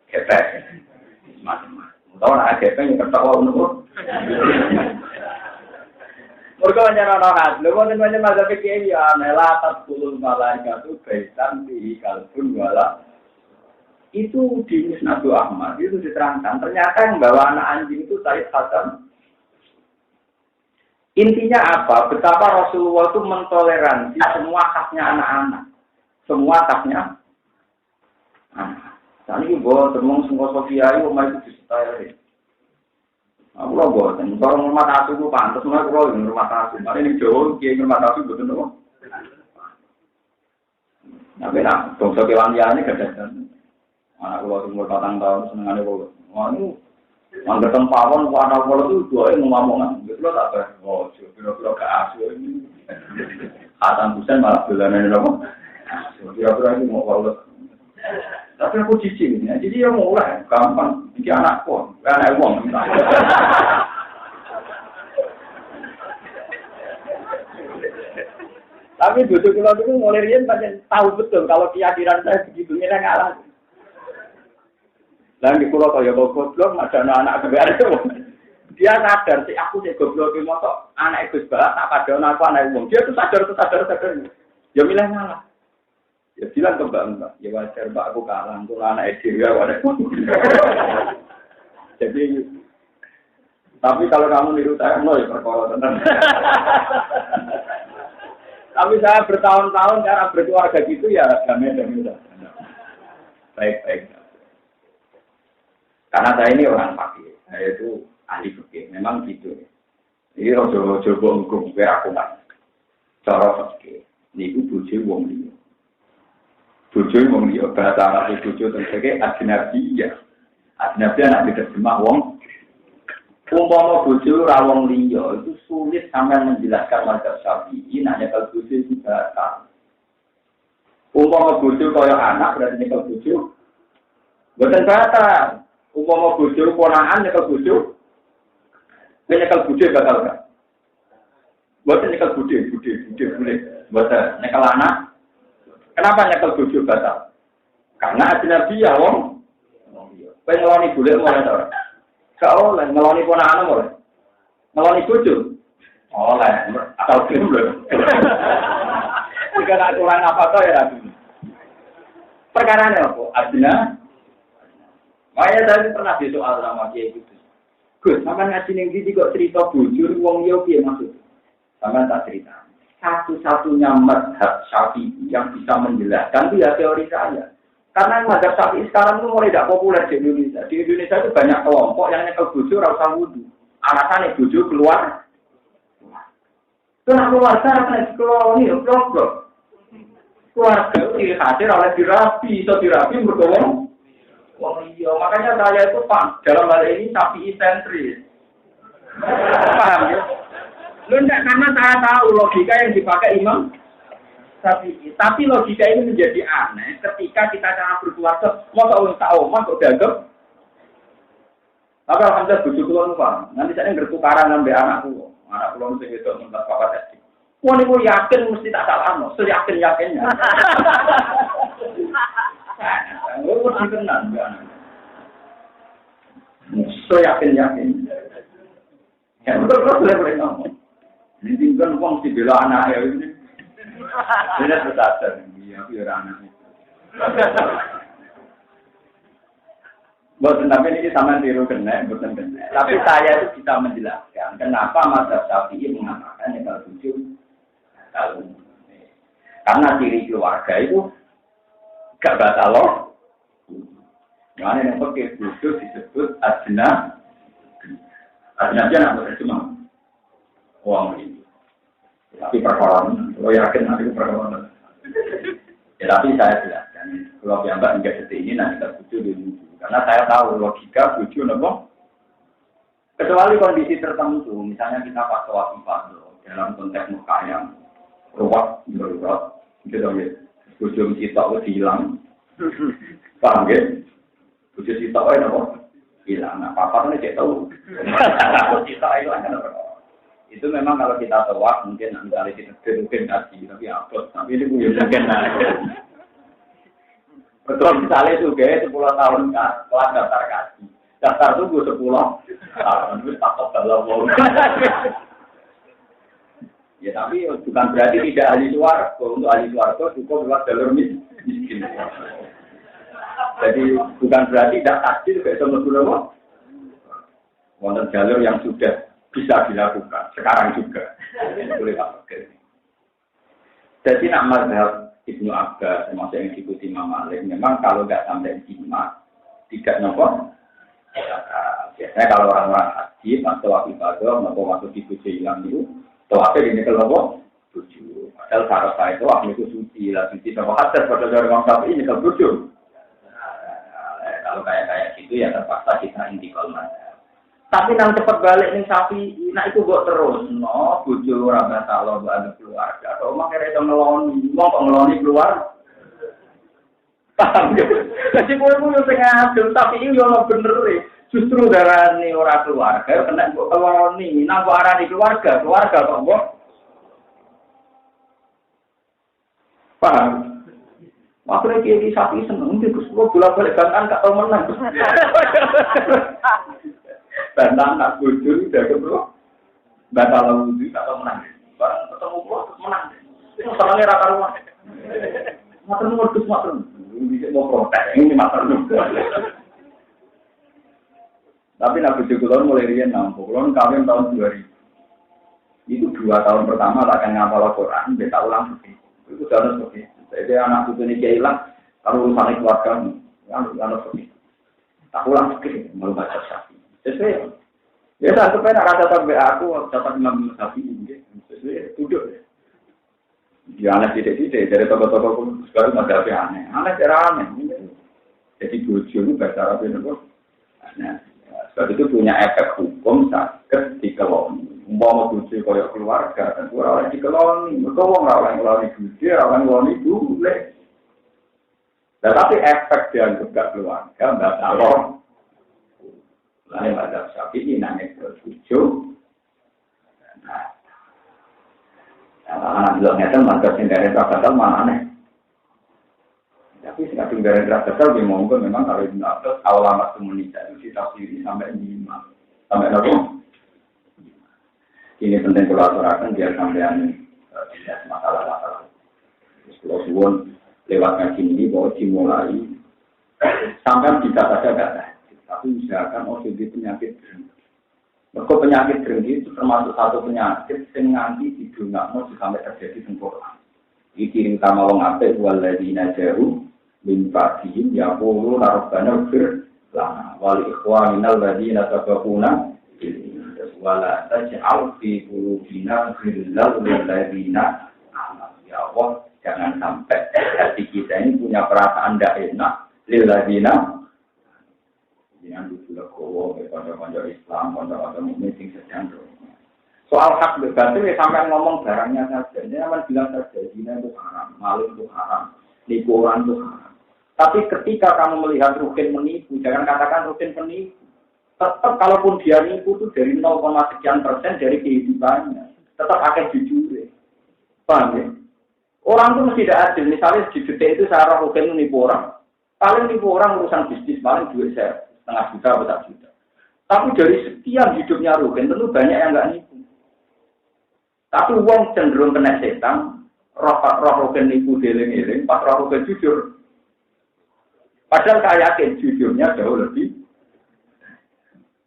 ketek. Macam-macam. Tahu nak ketek yang ketawa untuk. Mergo nyara rohat. Lho wonten mazhab iki ya nela tasbulul malaikatu baitan di kalbun wala. Itu di Musnadu Ahmad itu diterangkan. Ternyata yang bawa anak anjing itu Said Hasan. Intinya apa? Betapa Rasulullah itu mentoleransi semua haknya anak-anak. Semua haknya anak. Tadi gue termong semua Sofia itu omah itu disetai. Aku lo boten, kalau rumah tasu itu pantas, semua kalau di rumah tasu. Mari ini jauh, kiai rumah tasu betul betul. Tapi nak, bangsa kewangian ini gak ada. Anak pulau umur 4 tahun senengannya pulau. Wah ini, angger tempawon, anak pulau itu dua yang ngomong. Gitu lo tak ber. Oh, kira-kira gak asu ini. Hasan Husain malah belanan ini apa? Kira-kira ini mau pulau. Tapi aku cicing, ya. Jadi ya mulai gampang. Ini anakku, anak uang. Tapi duduk kalau itu mulai rian tahu betul kalau keyakinan saya begitu ini ngalah. Dan di pulau kaya goblok ada anak kebar itu. Dia sadar sih aku sih goblok itu motor anak itu sebab tak pada aku anak uang. Dia tuh sadar. Ya milih ngalah. Ya bilang ke mbak, ya wajar mbak aku kalah, untuk anak SD ya wajar. Jadi, tapi kalau kamu niru saya, ya perkara tenang. Tapi saya bertahun-tahun cara berkeluarga gitu ya damai. Baik. Karena saya ini orang fakir, saya itu ahli fikih, memang gitu. Ini rojo bongkong, biar aku nggak cara fakir. Ini itu buji wong dia. Bujo wong liya bahasa Arab bujo terus ajnabiyah. Ajnabiyah nek diterjemah wong. Umpama bojo ra wong liya itu sulit sampai menjelaskan mazhab Syafi'i nanya kalau bojo itu batal. Umpama bojo kaya anak berarti nyekel bojo. Boten batal. Umpama bojo ponakan nyekel bojo. Nyekel bojo batal kan? Boten nyekel bojo boleh. Boten nyekel anak. Kenapa nyekel bojo batal? Karena ajnabi ya wong. Pengeloni boleh mulai ora. Gak oleh ngeloni ponakan boleh. Ngeloni bojo. Oleh, atau film lho. Jika nak kurang apa to ya rabi. Perkarane apa? Ajna. Makanya saya pernah disoal sama kiai itu. Gus, sampean ngaji ning ndi kok cerita bojo wong yo piye maksud? Sampean tak cerita. Satu-satunya mazhab Syafi'i yang bisa menjelaskan itu ya teori saya. Karena mazhab Syafi'i sekarang itu mulai tidak populer di Indonesia. Di Indonesia itu banyak kelompok yang nyekel bojo ora usah wudu. Alasannya bojo keluar. Karena keluarga akan dikeloni, blok-blok. Keluarga itu dihadir oleh dirapi, atau dirapi bergowong. Wah iya, makanya saya itu dalam hal ini Syafi'i sentris. Paham ya? Lu enggak, karena saya tahu logika yang dipakai Imam Syafi'i. Tapi logika ini menjadi aneh ketika kita cara berkeluarga, masa orang tahu, kok dianggap. Tapi alhamdulillah bujuk keluar paham. Nanti saya bertukaran dengan anakku. Anak keluar itu itu mentas papa tadi. Wah ini yakin mesti tak salah, seyakin-yakinnya. Lu mesti tenang, seyakin-yakin. Ya betul-betul boleh ngomong. Ini kan uang si bela anak ya ini. Ini bersadar, iya biar anak itu. Bukan tapi ini sama tiru kena, bukan kena. Tapi saya itu bisa menjelaskan kenapa mazhab Syafi'i mengatakan yang kalau tujuh kalau karena ciri keluarga itu gak batal loh. Mana yang pakai tujuh disebut ajna. Ajna aja nak bercuma uang ini. Tapi perkara, lo yakin nanti perkara. Ya tapi saya jelaskan, kalau piyambak hingga detik ini nanti kita bujuk dulu. Karena saya tahu logika bujuk nopo. Kecuali kondisi tertentu, misalnya kita fatwa dalam konteks muka yang ruwet, berurat, gitu ya. Bujuk kita udah hilang, paham ya? Bujuk kita udah nopo hilang. Nah, papa kan cek tahu. Kita hilang kan apa? Itu memang kalau kita tewak mungkin antara kita mungkin kasih tapi apa tapi ini mungkin betul misalnya juga 10 tahun kelas daftar kasih daftar tunggu 10 tahun itu tak kalau mau Ya tapi bukan berarti tidak ahli swarga. Untuk ahli swarga cukup lewat jalur miskin. Jadi bukan berarti tidak takdir kayak sama dulu. Wonten jalur yang sudah bisa dilakukan sekarang juga. Boleh pakai. Jadi nak mazhab Ibnu Abbas termasuk yang diikuti Imam Malik, memang kalau nggak sampai jima tidak nopo. Biasanya kalau orang-orang haji atau ibadah atau masuk di bujuk hilang itu, tawafnya ini kalau bujuk. Padahal syarat itu waktu itu suci lah, suci sama hadas pada dari orang kafir ini kalau bujuk. Kalau kayak gitu ya terpaksa kita intikal mazhab. Tapi nang cepat balik nih sapi, nah itu buat terus, no, bujuk orang kalau ada keluarga, atau makanya itu ngeloni, mau kok ngeloni keluar, paham ya? Jadi gue punya sengaja, tapi ini yang bener deh, justru darah nih orang keluarga, kena buat ngeloni, nah buat arah di keluarga kok buat, paham? Makanya kayak sapi seneng, terus gue bolak-balik bantan gak tau menang. Bantan tak bujur udah ketemu batal wudhu atau menang barang ketemu gua menang itu masalahnya rata rumah mater ngurus mater bisa mau protes ini mater tapi nak bujur kulon mulai rian nampung kulon kawin tahun 2000 itu 2 tahun pertama tak akan ngapal Al-Quran dia tak ulang itu sudah seperti jadi anak putu ini dia hilang kalau urusan keluarga yang seperti tak ulang sekali mau baca sapi. Sesuai, ya satu pernah kata sampai aku dapat 6 sapi ini, sesuai duduk. Dia aneh tidak dari toko-toko baru ada aneh, cara aneh. Jadi bojo itu bahasa Arab itu, nah, sebab itu punya efek hukum sakit dikeloni. Umpama bojo koyok keluarga, dan orang dikeloni, mereka orang ngeloni bojo, orang ngeloni boleh. Tetapi efek dia juga keluarga, nggak salah. Lain pada sapi ini nangis bertujuh. Nah, anak bilang itu markas sendiri terkadang mana nih? Tapi sekadang dari terkadang dia monggo memang kalau di atas awal amat komunitas itu kita pilih sampai 5, sampai 0. Ini penting kalau aturakan biar sampean tidak masalah. Kalau suwon lewat ngaji ini bahwa dimulai sampai bisa saja kata. Tapi usahakan OCD penyakit dreng. Mereka penyakit dreng itu termasuk satu penyakit yang nanti didungakno sampai terjadi sempurna. Iki utama wong apik waladina jaru min ba'dihim yaqulu rabbana ighfir lana wal ikhwanina alladziina sabaquna wala taj'al fi qulubina ghillal lil ladzina amanu. Ya Allah, jangan sampai hati kita ini punya perasaan tidak enak lil ladzina yang dulu legowo, konco-konco Islam, konco-konco mukmin sing sedang. Soal hak berbatil ya sampai ngomong barangnya saja. Ini aman bilang saja, zina itu haram, maling itu haram, nipu orang itu haram. Tapi ketika kamu melihat Rukin menipu, jangan katakan Rukin penipu. Tetap kalaupun dia nipu itu dari 0,sekian% dari kehidupannya, tetap akan jujur. Paham ya? Orang itu mesti tidak adil. Misalnya di detik itu saya Rukin menipu orang, paling nipu orang urusan bisnis, paling duit saya. 0,5 juta atau 1 juta. Tapi dari sekian hidupnya Rukin tentu banyak yang nggak nipu. Tapi uang cenderung kena setan, roh Rukin nipu deling-eling, pas roh Rukin jujur. Padahal saya yakin jujurnya jauh lebih.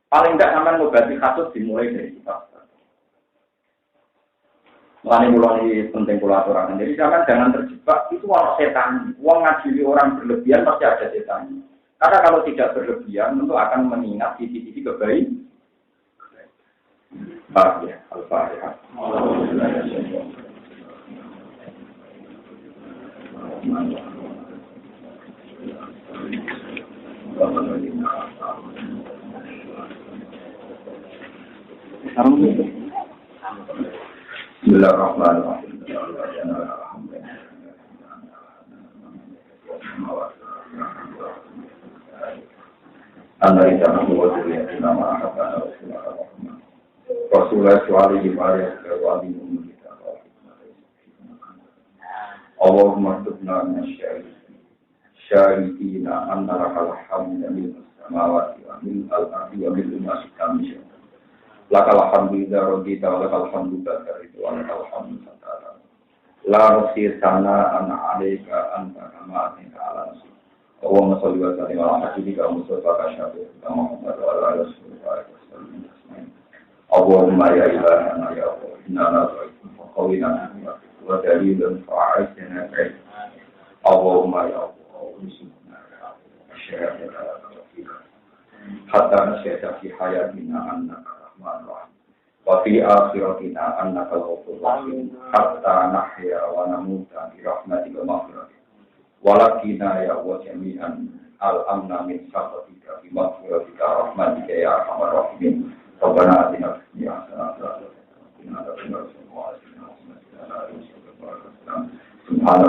Paling nggak sampai ngobati kasus dimulai dari kita. Mulai penting kolaborasi. Jadi jangan terjebak itu orang setan. Uang ngadili orang berlebihan pasti ada setannya. Karena kalau tidak berlebihan, tentu akan mengingat sisi-sisi kebaikan. Baik ya, Al-Fatihah. Bismillahirrahmanirrahim. Anda tidak membuat diri nama apa Rasulullah Swalli di Maria Swalli kita. Allahumma tubna syarikina anna lakal hamda min samawati wa min al-ardi wa min ma syaitan. Lakal hamdulillah radita wa lakal hamdu ba'da itu wa lakal hamdu sadara. La nusir sana ana alaika anta kama atina ala nafsi. Allahumma shalli wa sallim ala nabiyyika Mustafa kasyafi Muhammad wa ala alihi wa sahbihi. Allahumma ya ilahana ya Allah inna na'udzu qawlina wa dalilun fa'atina kai. Allahumma ya Allah bismillah asyhadu an la ilaha illa anta hatta nasyhadu fi hayatina annaka wa fi akhiratina annaka al-ghafurur rahim hatta nahya wa namuta bi rahmatika maghfiratik walakina ya wa jami'an al-amna min sakhatika bi maghfiratika rahmatika ya arhamar rahimin rabbana atina fid dunya hasanatan wa qina adzabannar subhana